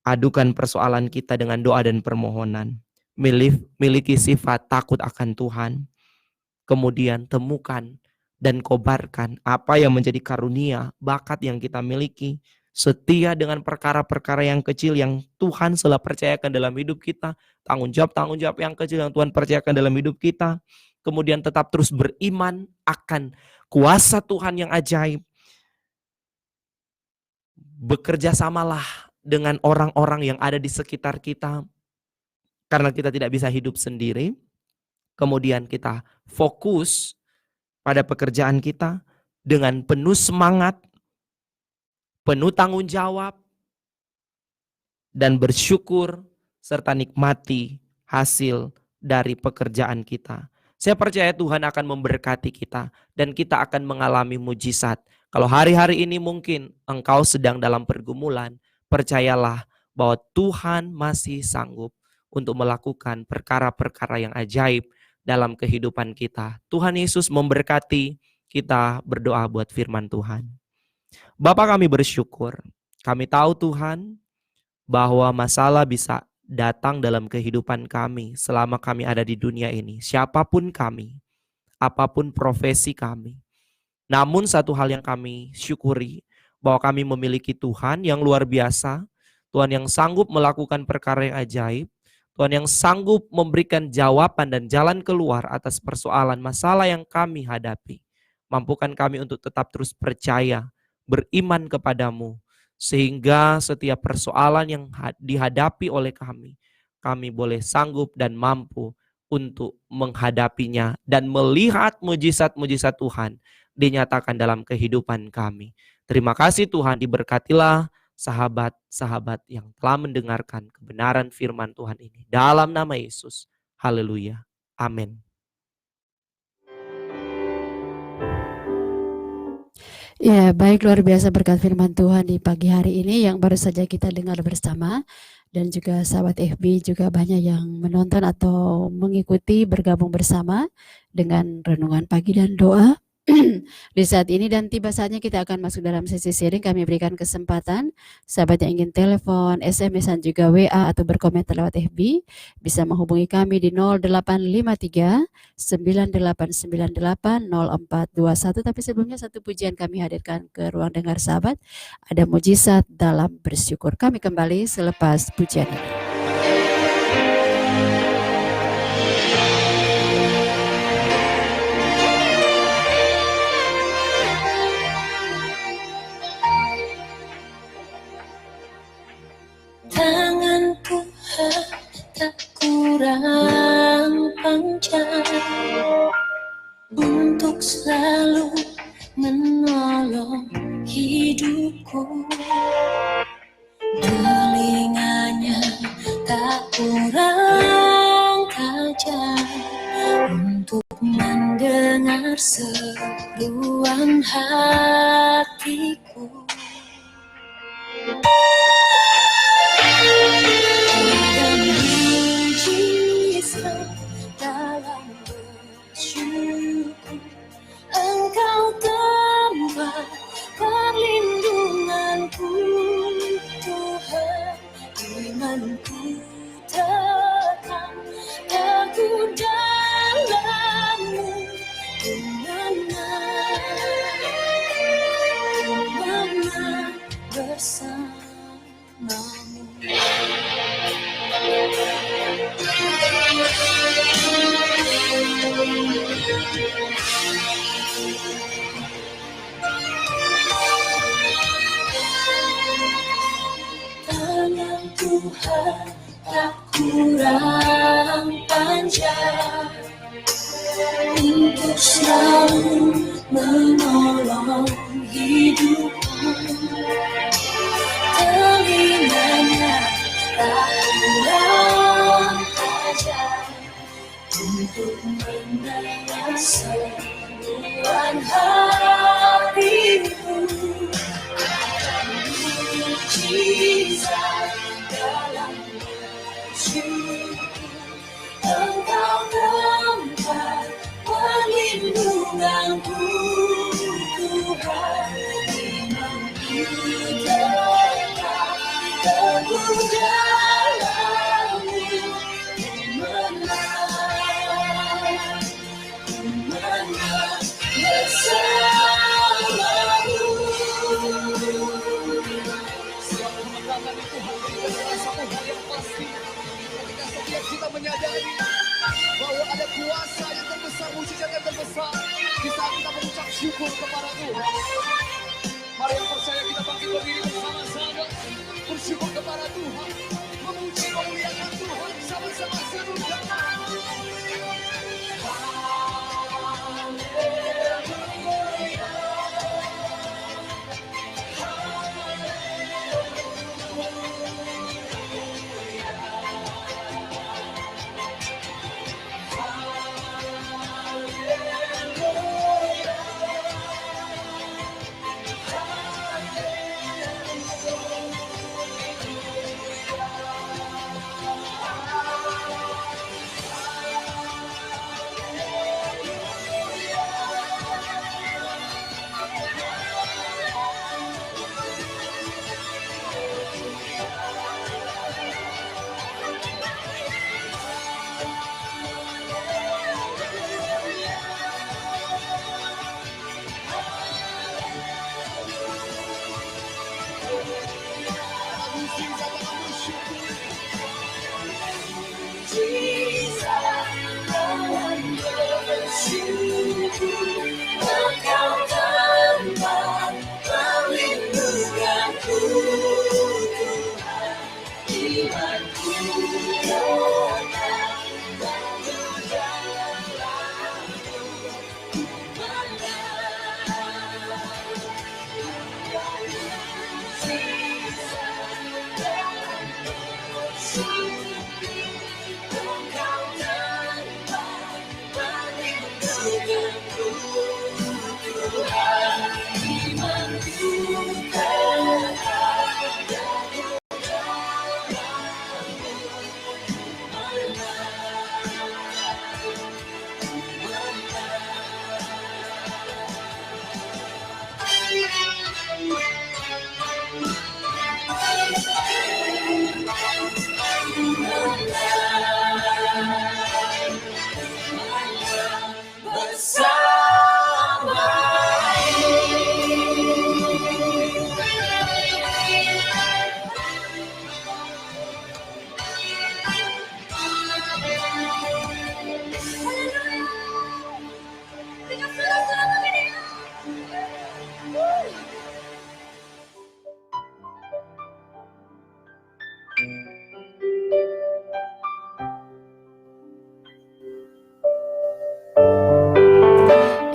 Adukan persoalan kita dengan doa dan permohonan. Miliki sifat takut akan Tuhan. Kemudian temukan dan kobarkan apa yang menjadi karunia, bakat yang kita miliki. Setia dengan perkara-perkara yang kecil yang Tuhan telah percayakan dalam hidup kita. Tanggung jawab yang kecil yang Tuhan percayakan dalam hidup kita. Kemudian tetap terus beriman akan kuasa Tuhan yang ajaib. Bekerja samalah dengan orang-orang yang ada di sekitar kita. Karena kita tidak bisa hidup sendiri. Kemudian kita fokus pada pekerjaan kita dengan penuh semangat, penuh tanggung jawab, dan bersyukur serta nikmati hasil dari pekerjaan kita. Saya percaya Tuhan akan memberkati kita dan kita akan mengalami mujizat. Kalau hari-hari ini mungkin engkau sedang dalam pergumulan, percayalah bahwa Tuhan masih sanggup untuk melakukan perkara-perkara yang ajaib dalam kehidupan kita. Tuhan Yesus memberkati kita berdoa buat firman Tuhan. Bapa, kami bersyukur. Kami tahu Tuhan bahwa masalah bisa datang dalam kehidupan kami selama kami ada di dunia ini. Siapapun kami, apapun profesi kami. Namun satu hal yang kami syukuri, bahwa kami memiliki Tuhan yang luar biasa, Tuhan yang sanggup melakukan perkara yang ajaib, Tuhan yang sanggup memberikan jawaban dan jalan keluar atas persoalan masalah yang kami hadapi. Mampukan kami untuk tetap terus percaya, beriman kepadamu, sehingga setiap persoalan yang dihadapi oleh kami boleh sanggup dan mampu untuk menghadapinya dan melihat mujizat-mujizat Tuhan dinyatakan dalam kehidupan kami. Terima kasih Tuhan, diberkatilah sahabat-sahabat yang telah mendengarkan kebenaran firman Tuhan ini. Dalam nama Yesus, haleluya, amin. Ya, baik, luar biasa berkat firman Tuhan di pagi hari ini yang baru saja kita dengar bersama. Dan juga sahabat FB juga banyak yang menonton atau mengikuti bergabung bersama dengan renungan pagi dan doa di saat ini. Dan tiba saatnya kita akan masuk dalam sesi sharing. Kami berikan kesempatan sahabat yang ingin telepon, SMS dan juga WA atau berkomentar lewat FB bisa menghubungi kami di 0853 9898 0421. Tapi sebelumnya satu pujian kami hadirkan ke ruang dengar sahabat. Ada mujizat dalam bersyukur. Kami kembali selepas pujian ini. Tangan Tuhan tak kurang panjang untuk selalu menolong hidupku. Telinganya tak kurang tajam untuk mendengar seruan hatiku. Ada mujizat dalam bersyukur. Engkau tempat perlindunganku, Tuhan. Imanku tetap teguh dalam-Mu. Dimana bersamamu. Tangan Tuhan tak kurang panjang untuk selalu menolong hidupku. Telinganya tak kurang tajam untuk mendengar seruan hatimu. Mujizat dalam bersyukur. Engkau tempat perlindunganku, Tuhan. Imanku tetap teguh dalam-Mu. Dimana bersamamu. Ketika kita menyadari bahwa ada kuasa yang terbesar, mujizat yang terbesar di saat kita mengucap syukur kepada Tuhan. Mari yang percaya kita bangkit berdiri bersama-sama, bersyukur kepada Tuhan, memuji memuliakan Tuhan sama-sama serukan.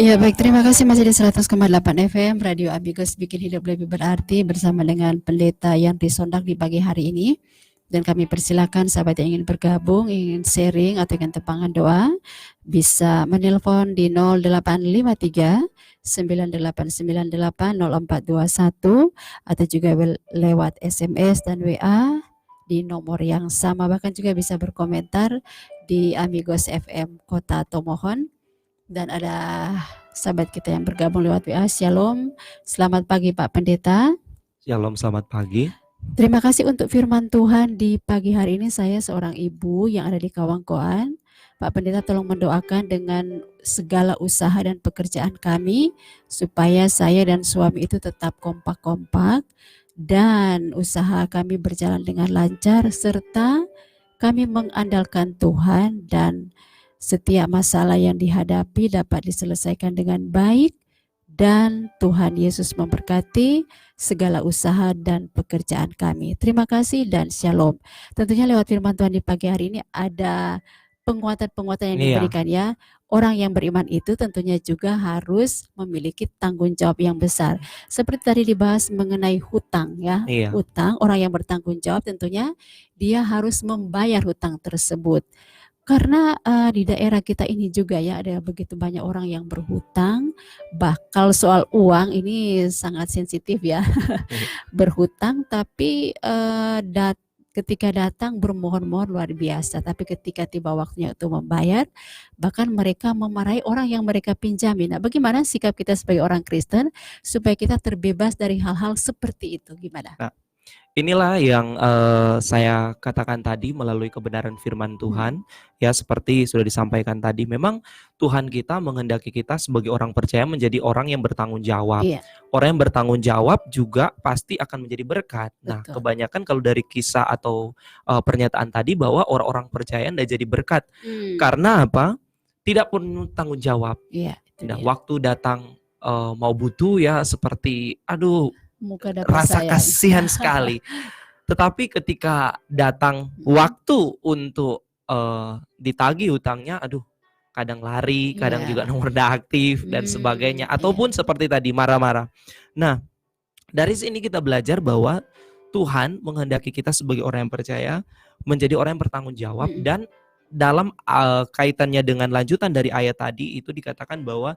Ya baik, terima kasih masih di 100,8 FM Radio Amigos bikin hidup lebih berarti bersama dengan Pendeta Yanti Sondak di pagi hari ini. Dan kami persilakan sahabat yang ingin bergabung, ingin sharing atau ingin tepangan doa bisa menelpon di 0853 9898 0421 atau juga lewat SMS dan WA di nomor yang sama. Bahkan juga bisa berkomentar di Amigos FM Kota Tomohon. Dan ada sahabat kita yang bergabung lewat WA. Shalom, selamat pagi Pak Pendeta. Shalom, selamat pagi. Terima kasih untuk firman Tuhan di pagi hari ini. Saya seorang ibu yang ada di Kawangkoan. Pak Pendeta tolong mendoakan dengan segala usaha dan pekerjaan kami supaya saya dan suami itu tetap kompak-kompak dan usaha kami berjalan dengan lancar serta kami mengandalkan Tuhan dan setiap masalah yang dihadapi dapat diselesaikan dengan baik dan Tuhan Yesus memberkati segala usaha dan pekerjaan kami. Terima kasih dan shalom. Tentunya lewat firman Tuhan di pagi hari ini ada penguatan-penguatan yang diberikan ya. Orang yang beriman itu tentunya juga harus memiliki tanggung jawab yang besar. Seperti tadi dibahas mengenai hutang ya. Hutang, orang yang bertanggung jawab tentunya dia harus membayar hutang tersebut. Karena di daerah kita ini juga ya ada begitu banyak orang yang berhutang. Bakal soal uang ini sangat sensitif ya. Berhutang tapi ketika datang bermohon-mohon luar biasa. Tapi ketika tiba waktunya untuk membayar, bahkan mereka memarahi orang yang mereka pinjami. Nah, bagaimana sikap kita sebagai orang Kristen supaya kita terbebas dari hal-hal seperti itu? Gimana? Nah, inilah yang saya katakan tadi melalui kebenaran firman Tuhan. Ya seperti sudah disampaikan tadi, memang Tuhan kita menghendaki kita sebagai orang percaya menjadi orang yang bertanggung jawab. Orang yang bertanggung jawab juga pasti akan menjadi berkat. Nah, kebanyakan kalau dari kisah atau pernyataan tadi bahwa orang-orang percaya tidak jadi berkat. Karena apa? Tidak pun tanggung jawab. Nah, waktu datang mau butuh ya seperti rasa kasihan sekali. Tetapi ketika datang waktu untuk ditagih hutangnya, kadang lari, kadang juga nomor aktif dan sebagainya. Ataupun seperti tadi marah-marah. Nah, dari sini kita belajar bahwa Tuhan menghendaki kita sebagai orang yang percaya menjadi orang yang bertanggung jawab. Dan dalam kaitannya dengan lanjutan dari ayat tadi itu dikatakan bahwa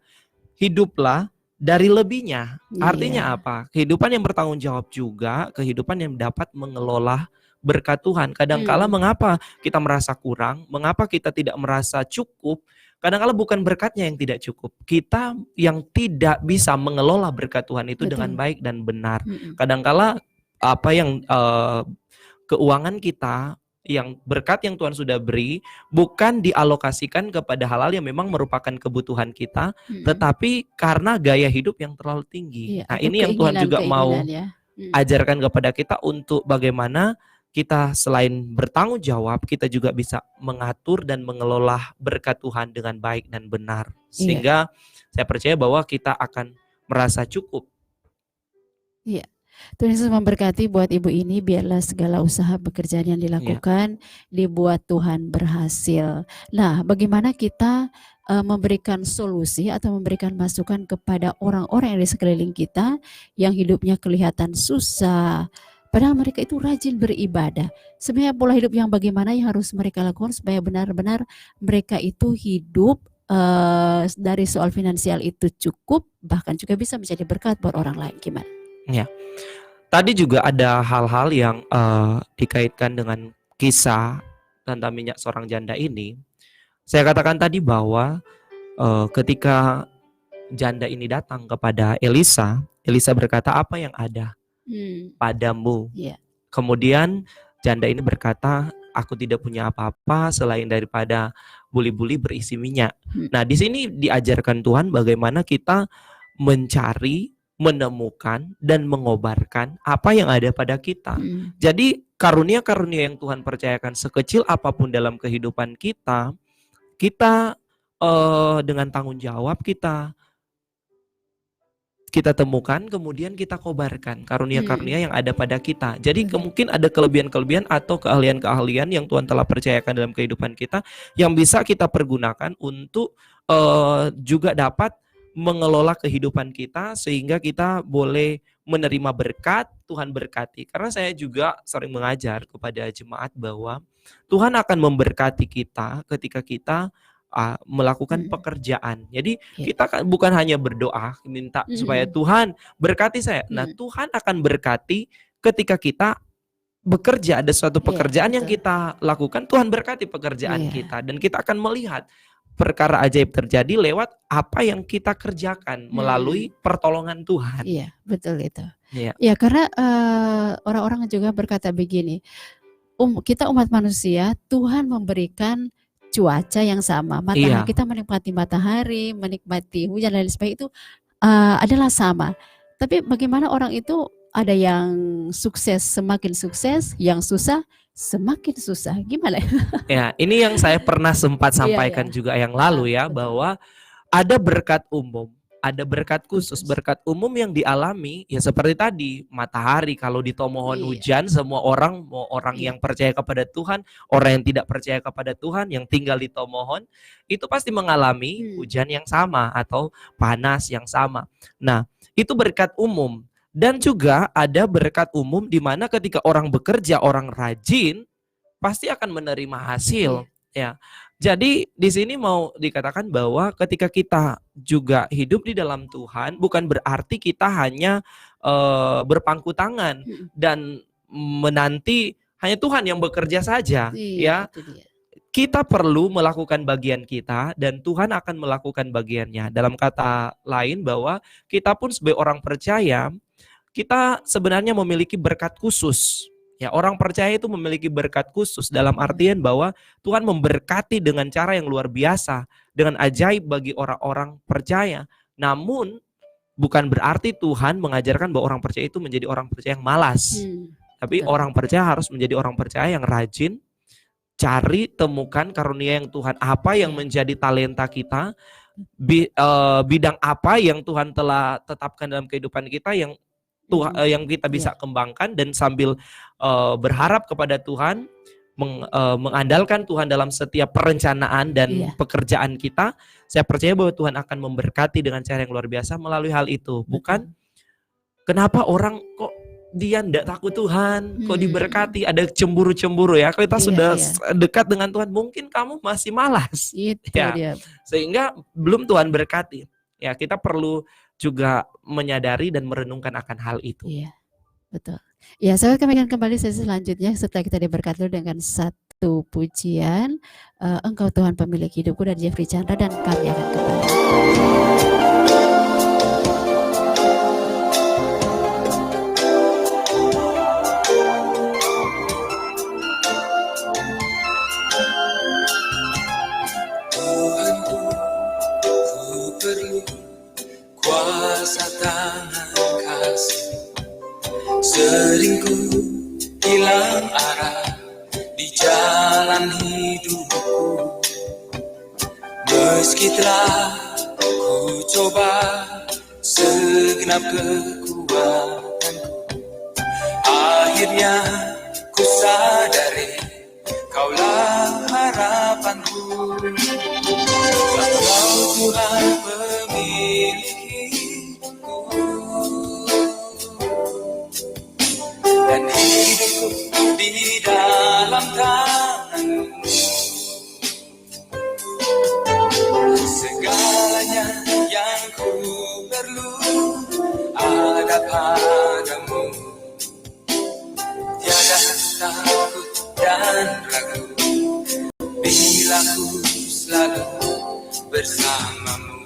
hiduplah dari lebihnya. Artinya apa? Kehidupan yang bertanggung jawab juga kehidupan yang dapat mengelola berkat Tuhan. Kadangkala mengapa kita merasa kurang, mengapa kita tidak merasa cukup, kadangkala bukan berkatnya yang tidak cukup, kita yang tidak bisa mengelola berkat Tuhan itu dengan baik dan benar. Kadangkala apa yang keuangan kita, yang berkat yang Tuhan sudah beri bukan dialokasikan kepada hal-hal yang memang merupakan kebutuhan kita, tetapi karena gaya hidup yang terlalu tinggi. Nah, ini yang Tuhan juga mau ajarkan kepada kita untuk bagaimana kita selain bertanggung jawab, kita juga bisa mengatur dan mengelola berkat Tuhan dengan baik dan benar. Sehingga saya percaya bahwa kita akan merasa cukup. Tuhan Yesus memberkati buat ibu ini, biarlah segala usaha pekerjaan yang dilakukan dibuat Tuhan berhasil. Nah, bagaimana kita memberikan solusi atau memberikan masukan kepada orang-orang yang di sekeliling kita yang hidupnya kelihatan susah, padahal mereka itu rajin beribadah. Sebenarnya pola hidup yang bagaimana yang harus mereka lakukan supaya benar-benar mereka itu hidup dari soal finansial itu cukup, bahkan juga bisa menjadi berkat buat orang lain. Gimana? Ya. Tadi juga ada hal-hal yang dikaitkan dengan kisah tentang minyak seorang janda ini. Saya katakan tadi bahwa ketika janda ini datang kepada Elisa, Elisa berkata, "Apa yang ada padamu?" Iya. Kemudian janda ini berkata, "Aku tidak punya apa-apa selain daripada buli-buli berisi minyak." Nah, di sini diajarkan Tuhan bagaimana kita mencari, menemukan, dan mengobarkan apa yang ada pada kita. Jadi karunia-karunia yang Tuhan percayakan sekecil apapun dalam kehidupan kita, kita dengan tanggung jawab kita temukan, kemudian kita kobarkan karunia-karunia yang ada pada kita. Jadi mungkin ada kelebihan-kelebihan atau keahlian-keahlian yang Tuhan telah percayakan dalam kehidupan kita yang bisa kita pergunakan untuk juga dapat mengelola kehidupan kita sehingga kita boleh menerima berkat, Tuhan berkati. Karena saya juga sering mengajar kepada jemaat bahwa Tuhan akan memberkati kita ketika kita melakukan pekerjaan. Jadi kita bukan hanya berdoa minta supaya Tuhan berkati saya. Nah, Tuhan akan berkati ketika kita bekerja, ada suatu pekerjaan yang kita lakukan, Tuhan berkati pekerjaan kita dan kita akan melihat perkara ajaib terjadi lewat apa yang kita kerjakan melalui pertolongan Tuhan. Iya, betul itu. Iya. Ya, karena orang-orang juga berkata begini, kita umat manusia, Tuhan memberikan cuaca yang sama. Matahari, kita menikmati matahari, menikmati hujan dan lain sebagainya itu adalah sama. Tapi bagaimana orang itu ada yang sukses semakin sukses, yang susah semakin susah. Gimana? Ya, ini yang saya pernah sempat sampaikan juga yang lalu ya, bahwa ada berkat umum, ada berkat khusus. Berkat umum yang dialami ya seperti tadi, matahari kalau ditomohon hujan, semua orang, mau orang yang percaya kepada Tuhan, orang yang tidak percaya kepada Tuhan, yang tinggal di tomohon, itu pasti mengalami hujan yang sama atau panas yang sama. Nah, itu berkat umum. Dan juga ada berkat umum di mana ketika orang bekerja, orang rajin, pasti akan menerima hasil. Ya. Jadi di sini mau dikatakan bahwa ketika kita juga hidup di dalam Tuhan, bukan berarti kita hanya berpangku tangan dan menanti hanya Tuhan yang bekerja saja. Ya. Kita perlu melakukan bagian kita dan Tuhan akan melakukan bagiannya. Dalam kata lain bahwa kita pun sebagai orang percaya, kita sebenarnya memiliki berkat khusus. Ya, orang percaya itu memiliki berkat khusus dalam artian bahwa Tuhan memberkati dengan cara yang luar biasa, dengan ajaib bagi orang-orang percaya. Namun bukan berarti Tuhan mengajarkan bahwa orang percaya itu menjadi orang percaya yang malas. Tapi orang percaya harus menjadi orang percaya yang rajin, cari, temukan karunia yang Tuhan, apa yang menjadi talenta kita, bidang apa yang Tuhan telah tetapkan dalam kehidupan kita yang yang kita bisa kembangkan, dan sambil berharap kepada Tuhan, mengandalkan Tuhan dalam setiap perencanaan dan pekerjaan kita. Saya percaya bahwa Tuhan akan memberkati dengan cara yang luar biasa melalui hal itu. Bukan kenapa orang kok dia tidak takut Tuhan, kok diberkati, ada cemburu-cemburu ya. Kalau kita sudah dekat dengan Tuhan, mungkin kamu masih malas. Sehingga belum Tuhan berkati. Ya, kita perlu juga menyadari dan merenungkan akan hal itu. Iya, betul. Ya, sahabat, kami akan kembali sesi selanjutnya setelah kita diberkati dengan satu pujian, Engkau Tuhan pemilik hidupku, dari Jeffrey Chandra, dan kami akan kembali. Tuhanku, ku perlu kuasa tangan kasih. Sering ku hilang arah di jalan hidupku. Meski telah ku coba segenap kekuatanku, akhirnya ku sadari Kaulah harapanku. Engkau Tuhan pemilik hidupku, dan hidupku di dalam tangan-Mu. padamu, tiada takut dan ragu, bila ku selalu bersamamu.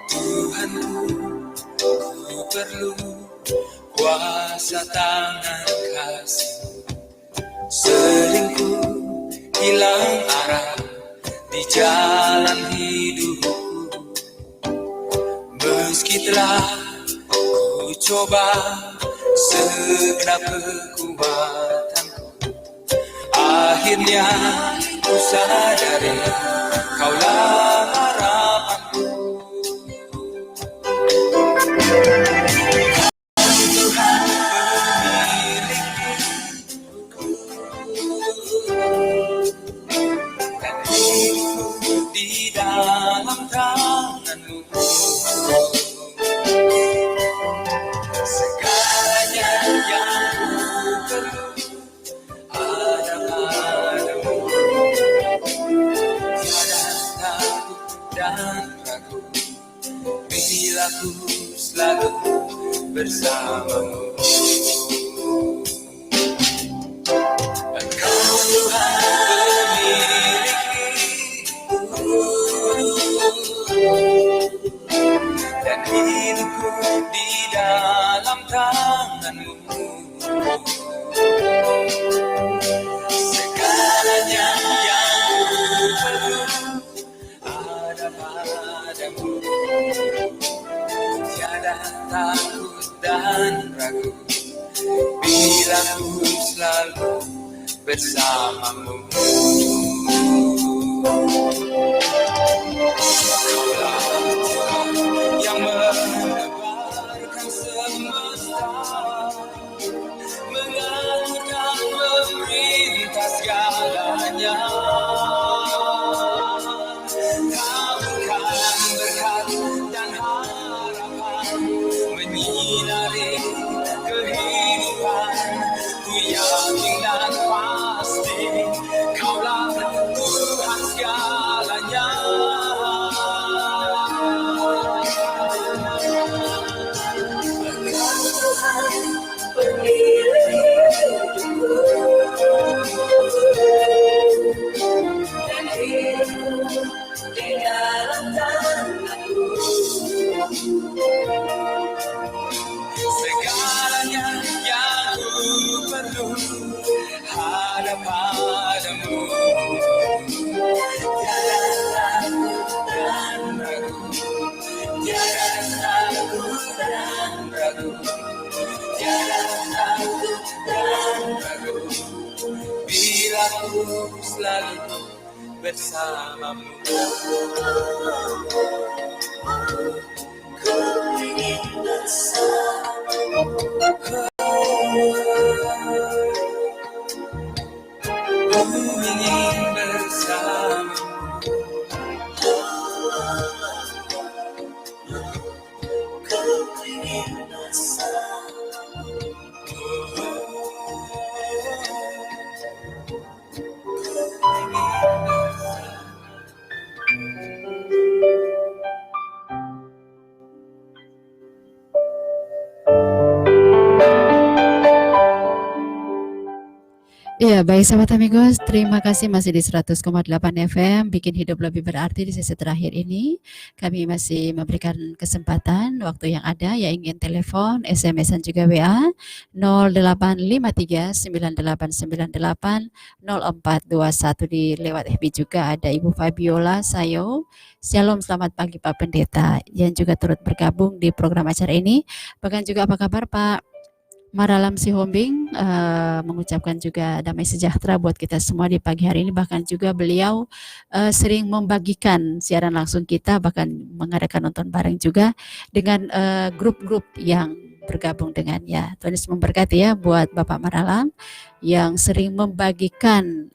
Tuhanku, ku perlu kuasa tangan kasih. Sering ku hilang arah di jalan hidupku, meski telah ku coba segenap kekuatanku, akhirnya ku sadari kaulah harapanku. Tuhan dan hidupku di dalam tanganmu, segalanya yang ku perlu ada padamu, tiada takut dan ragu, bila ku selalu bersamamu. Engkau Tuhan pemilikku, dan hidupku di dalam tanganmu, segalanya yang ku perlu ada padamu, tiada takut dan ragu, bila ku selalu bersamamu. Kaulah Tuhan yang menebarkan semesta, mengaturkan pemerintah segalanya. Kabulkan berkat dan harapan menyinari kehidupan. Ku yakin dan pasti kaulah Tuhan segalanya. Engkau Tuhan pemilik hidupku, dan hidupku di dalam tanganmu, segalanya yang ku perlu ada padamu, tiada takut dan ragu, tiada takut dan ragu, tiada takut dan ragu, bila ku selalu bersamamu. Ku ingin bersamamu, ku ingin bersamamu, ku ingin Ya, baik sahabat amigos, terima kasih masih di 100,8 FM, bikin hidup lebih berarti di sesi terakhir ini. Kami masih memberikan kesempatan waktu yang ada yang ingin telepon, SMS dan juga WA 085398980421 di lewat FB juga ada Ibu Fabiola Sayo. Shalom, selamat pagi Pak Pendeta yang juga turut bergabung di program acara ini. Bahkan juga apa kabar Pak Maralam Sihombing, mengucapkan juga damai sejahtera buat kita semua di pagi hari ini. Bahkan juga beliau sering membagikan siaran langsung kita, bahkan mengadakan nonton bareng juga dengan grup-grup yang bergabung dengannya. Tuhan Yesus memberkati ya buat Bapak Maralam yang sering membagikan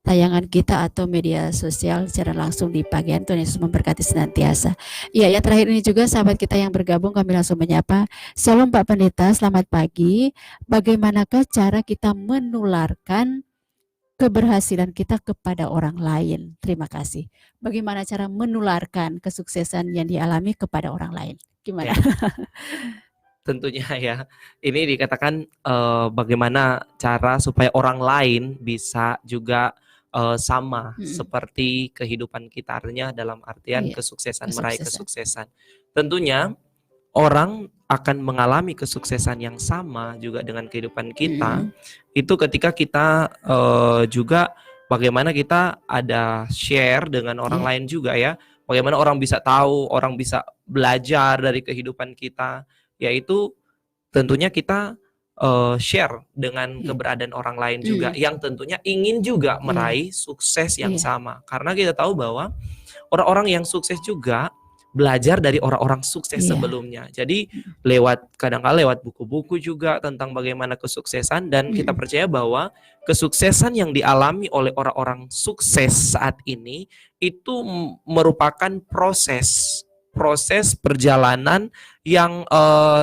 tayangan kita atau media sosial secara langsung di pagi hari. Tuhan Yesus memberkati senantiasa. Iya, yang terakhir ini juga sahabat kita yang bergabung, kami langsung menyapa. Shalom Pak Pendeta, selamat pagi. Bagaimanakah cara kita menularkan keberhasilan kita kepada orang lain? Terima kasih. Bagaimana cara menularkan kesuksesan yang dialami kepada orang lain? Gimana? Ya, tentunya ya. Ini dikatakan bagaimana cara supaya orang lain bisa juga sama seperti kehidupan kita. Artinya dalam artian Iya, kesuksesan, meraih kesuksesan. kesuksesan. Tentunya orang akan mengalami kesuksesan yang sama juga dengan kehidupan kita. Itu ketika kita juga bagaimana kita ada share dengan orang Iya. lain juga ya. Bagaimana orang bisa tahu, orang bisa belajar dari kehidupan kita, yaitu tentunya kita share dengan Iya. keberadaan orang lain juga yang tentunya ingin juga Iya. meraih sukses yang Iya. sama. Karena kita tahu bahwa orang-orang yang sukses juga belajar dari orang-orang sukses Iya. sebelumnya. Jadi kadang-kala lewat buku-buku juga tentang bagaimana kesuksesan, dan kita percaya bahwa kesuksesan yang dialami oleh orang-orang sukses saat ini itu merupakan proses perjalanan yang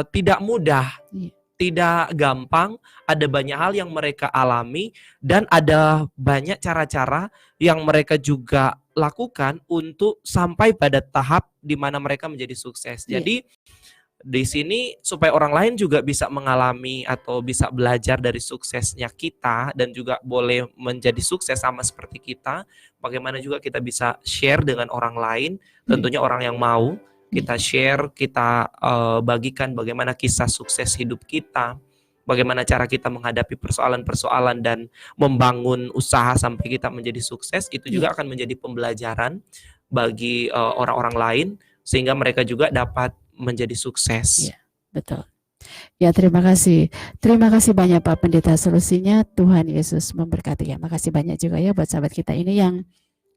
tidak mudah, Iya. tidak gampang. Ada banyak hal yang mereka alami dan ada banyak cara-cara yang mereka juga lakukan untuk sampai pada tahap di mana mereka menjadi sukses. Iya. Jadi di sini supaya orang lain juga bisa mengalami atau bisa belajar dari suksesnya kita dan juga boleh menjadi sukses sama seperti kita, bagaimana juga kita bisa share dengan orang lain, tentunya orang yang mau kita share, kita bagikan bagaimana kisah sukses hidup kita, bagaimana cara kita menghadapi persoalan-persoalan dan membangun usaha sampai kita menjadi sukses. Itu juga akan menjadi pembelajaran bagi orang-orang lain sehingga mereka juga dapat menjadi sukses. Iya, betul. Ya, terima kasih. Terima kasih banyak Pak Pendeta, solusinya Tuhan Yesus memberkati ya. Makasih banyak juga ya buat sahabat kita ini yang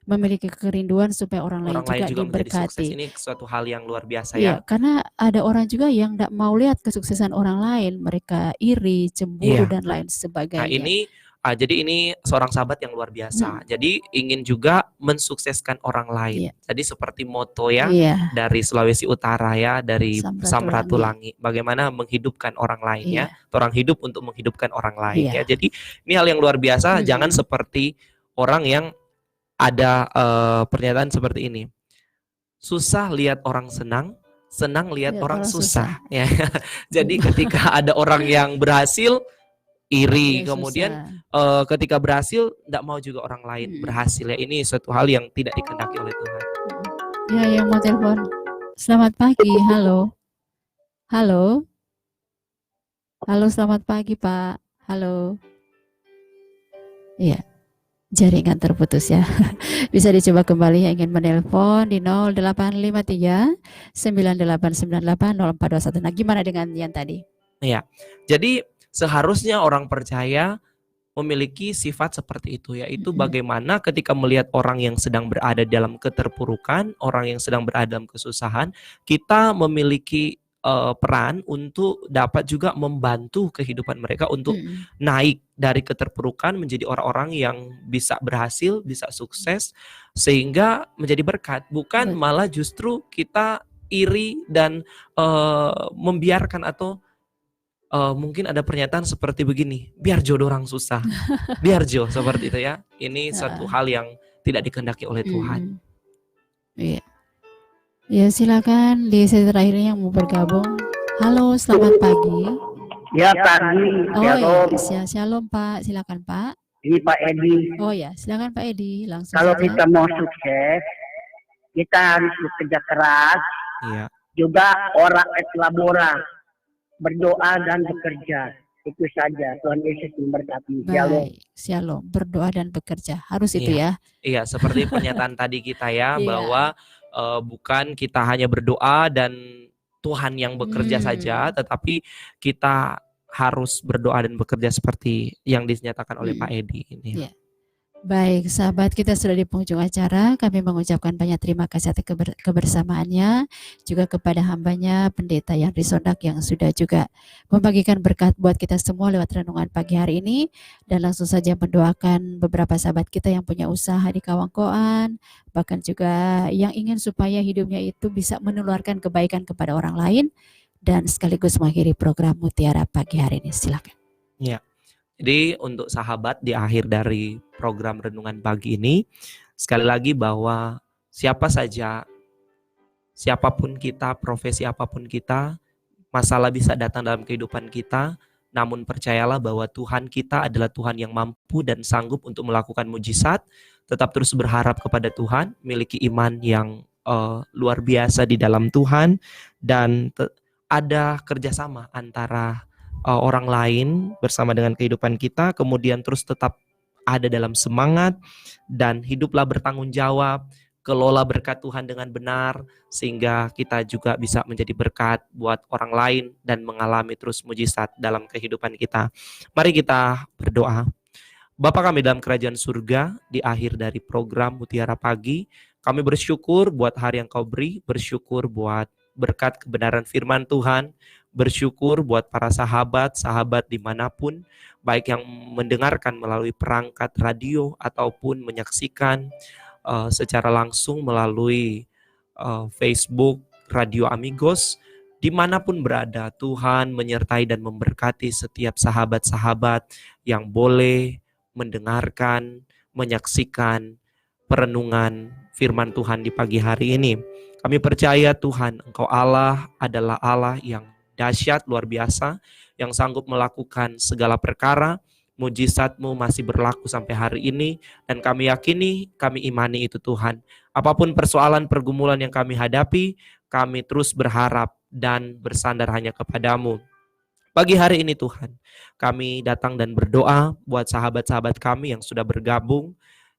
memiliki kerinduan supaya orang lain juga menjadi sukses. diberkati. Ini suatu hal yang luar biasa Iya, ya. karena ada orang juga yang tidak mau lihat kesuksesan orang lain, mereka iri, cemburu Iya. dan lain Nah, sebagainya. jadi ini seorang sahabat yang luar biasa. Jadi ingin juga mensukseskan orang lain. Iya. Jadi seperti moto ya Iya, dari Sulawesi Utara ya, dari Samratulangi. Samratulangi. Bagaimana menghidupkan orang lain ya. Iya. Orang hidup untuk menghidupkan orang lain Iya. ya. Jadi ini hal yang luar biasa. Jangan seperti orang yang ada pernyataan seperti ini. Susah lihat orang senang, senang lihat orang susah. Ya. Jadi ketika ada orang yang berhasil, iri. Iya, Kemudian susah. ketika berhasil, tidak mau juga orang lain berhasil ya. Ini suatu hal yang tidak dikehendaki oleh Tuhan. Ya, yang mau telepon. Selamat pagi, halo. Halo. Halo, selamat pagi Pak. Halo. Iya. Jaringan terputus ya. Bisa dicoba kembali yang ingin menelpon di 0853 9898 0421. Nah, gimana dengan yang tadi? Iya. Jadi seharusnya orang percaya memiliki sifat seperti itu, yaitu bagaimana ketika melihat orang yang sedang berada dalam keterpurukan, orang yang sedang berada dalam kesusahan, kita memiliki peran untuk dapat juga membantu kehidupan mereka untuk naik dari keterpurukan menjadi orang-orang yang bisa berhasil, bisa sukses, sehingga menjadi berkat. Bukan malah justru kita iri dan membiarkan atau mungkin ada pernyataan seperti begini, biar jodoh orang susah, biar jodoh seperti itu ya. Ini satu hal yang tidak dikehendaki oleh Tuhan. Iya. Ya, silakan di sesi terakhirnya yang mau bergabung. Halo, selamat pagi. Ya, pagi. Oh ya, shalom Pak. Silakan Pak. Ini Pak Edi. Oh ya, silakan Pak Edi. Langsung Kalau saja. kita mau sukses, kita harus bekerja keras. Iya. Juga orang et labora, berdoa dan bekerja. Itu saja. Tuhan Yesus memberkati. Shalom. Baik, shalom. Berdoa dan bekerja. Harus itu ya. Iya, seperti pernyataan tadi kita ya, Iya. bahwa bukan kita hanya berdoa dan Tuhan yang bekerja saja, tetapi kita harus berdoa dan bekerja seperti yang dinyatakan oleh Pak Edi ini. Iya. Baik, sahabat kita sudah di penghujung acara. Kami mengucapkan banyak terima kasih atas kebersamaannya, juga kepada hambanya Pendeta Yandri Sondak yang sudah juga membagikan berkat buat kita semua lewat renungan pagi hari ini. Dan langsung saja mendoakan beberapa sahabat kita yang punya usaha di Kawangkoan, bahkan juga yang ingin supaya hidupnya itu bisa menularkan kebaikan kepada orang lain. Dan sekaligus mengakhiri program Mutiara pagi hari ini. Silakan. Ya. Jadi untuk sahabat di akhir dari program renungan pagi ini, sekali lagi bahwa siapa saja, siapapun kita, profesi apapun kita, masalah bisa datang dalam kehidupan kita, namun percayalah bahwa Tuhan kita adalah Tuhan yang mampu dan sanggup untuk melakukan mujizat. Tetap terus berharap kepada Tuhan, miliki iman yang luar biasa di dalam Tuhan, dan ada kerjasama antara orang lain bersama dengan kehidupan kita, kemudian terus tetap ada dalam semangat dan hiduplah bertanggung jawab, kelola berkat Tuhan dengan benar, sehingga kita juga bisa menjadi berkat buat orang lain dan mengalami terus mujizat dalam kehidupan kita. Mari kita berdoa. Bapa kami dalam kerajaan surga, di akhir dari program Mutiara Pagi, kami bersyukur buat hari yang Kau beri, bersyukur buat berkat kebenaran firman Tuhan, bersyukur buat para sahabat dimanapun, baik yang mendengarkan melalui perangkat radio ataupun menyaksikan secara langsung melalui Facebook, Radio Amigos, dimanapun berada, Tuhan menyertai dan memberkati setiap sahabat-sahabat yang boleh mendengarkan, menyaksikan perenungan firman Tuhan di pagi hari ini. Kami percaya Tuhan, Engkau Allah adalah Allah yang dahsyat, luar biasa, yang sanggup melakukan segala perkara. Mujizat-Mu masih berlaku sampai hari ini, dan kami yakini, kami imani itu Tuhan. Apapun persoalan pergumulan yang kami hadapi, kami terus berharap dan bersandar hanya kepada-Mu. Pagi hari ini Tuhan, kami datang dan berdoa buat sahabat-sahabat kami yang sudah bergabung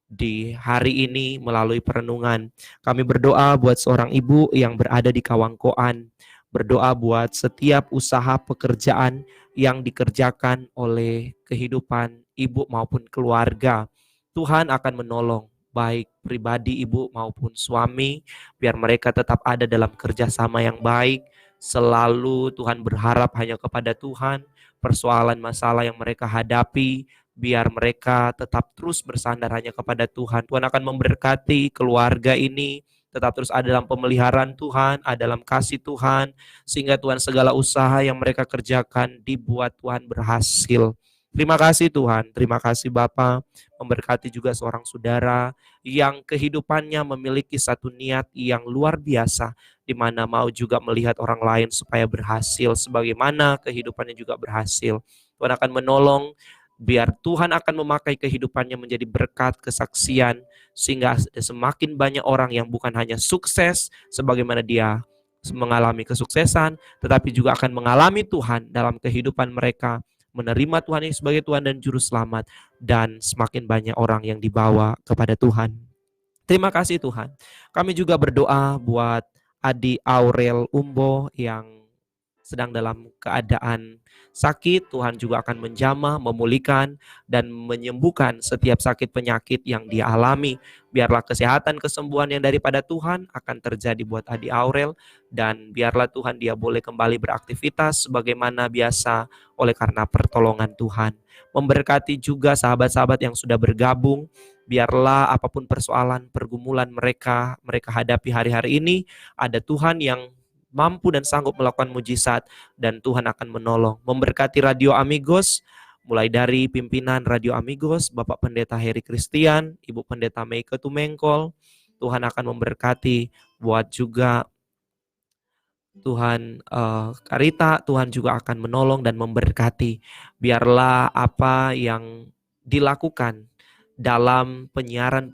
di hari ini melalui perenungan. Kami berdoa buat seorang ibu yang berada di Kawangkoan, berdoa buat setiap usaha pekerjaan yang dikerjakan oleh kehidupan ibu maupun keluarga. Tuhan akan menolong baik pribadi ibu maupun suami, biar mereka tetap ada dalam kerjasama yang baik. Selalu Tuhan berharap hanya kepada Tuhan, persoalan masalah yang mereka hadapi, biar mereka tetap terus bersandar hanya kepada Tuhan. Tuhan akan memberkati keluarga ini, tetap terus ada dalam pemeliharaan Tuhan, ada dalam kasih Tuhan, sehingga Tuhan segala usaha yang mereka kerjakan dibuat Tuhan berhasil. Terima kasih Tuhan, terima kasih Bapa, memberkati juga seorang saudara yang kehidupannya memiliki satu niat yang luar biasa, di mana mau juga melihat orang lain supaya berhasil, sebagaimana kehidupannya juga berhasil. Tuhan akan menolong, biar Tuhan akan memakai kehidupannya menjadi berkat kesaksian, sehingga semakin banyak orang yang bukan hanya sukses sebagaimana dia mengalami kesuksesan, tetapi juga akan mengalami Tuhan dalam kehidupan mereka, menerima Tuhan ini sebagai Tuhan dan Juru Selamat, dan semakin banyak orang yang dibawa kepada Tuhan. Terima kasih Tuhan. Kami juga berdoa buat Adi Aurel Umbo yang sedang dalam keadaan sakit. Tuhan juga akan menjamah, memulihkan, dan menyembuhkan setiap sakit penyakit yang dia alami. Biarlah kesehatan, kesembuhan yang daripada Tuhan akan terjadi buat Adi Aurel, dan biarlah Tuhan dia boleh kembali beraktivitas sebagaimana biasa oleh karena pertolongan Tuhan. Memberkati juga sahabat-sahabat yang sudah bergabung, biarlah apapun persoalan, pergumulan mereka hadapi hari-hari ini, ada Tuhan yang mampu dan sanggup melakukan mujizat, dan Tuhan akan menolong. Memberkati Radio Amigos, mulai dari pimpinan Radio Amigos, Bapak Pendeta Heri Christian, Ibu Pendeta Meike Tumengkol. Tuhan akan memberkati buat juga Tuhan Karita, Tuhan juga akan menolong dan memberkati. Biarlah apa yang dilakukan dalam penyiaran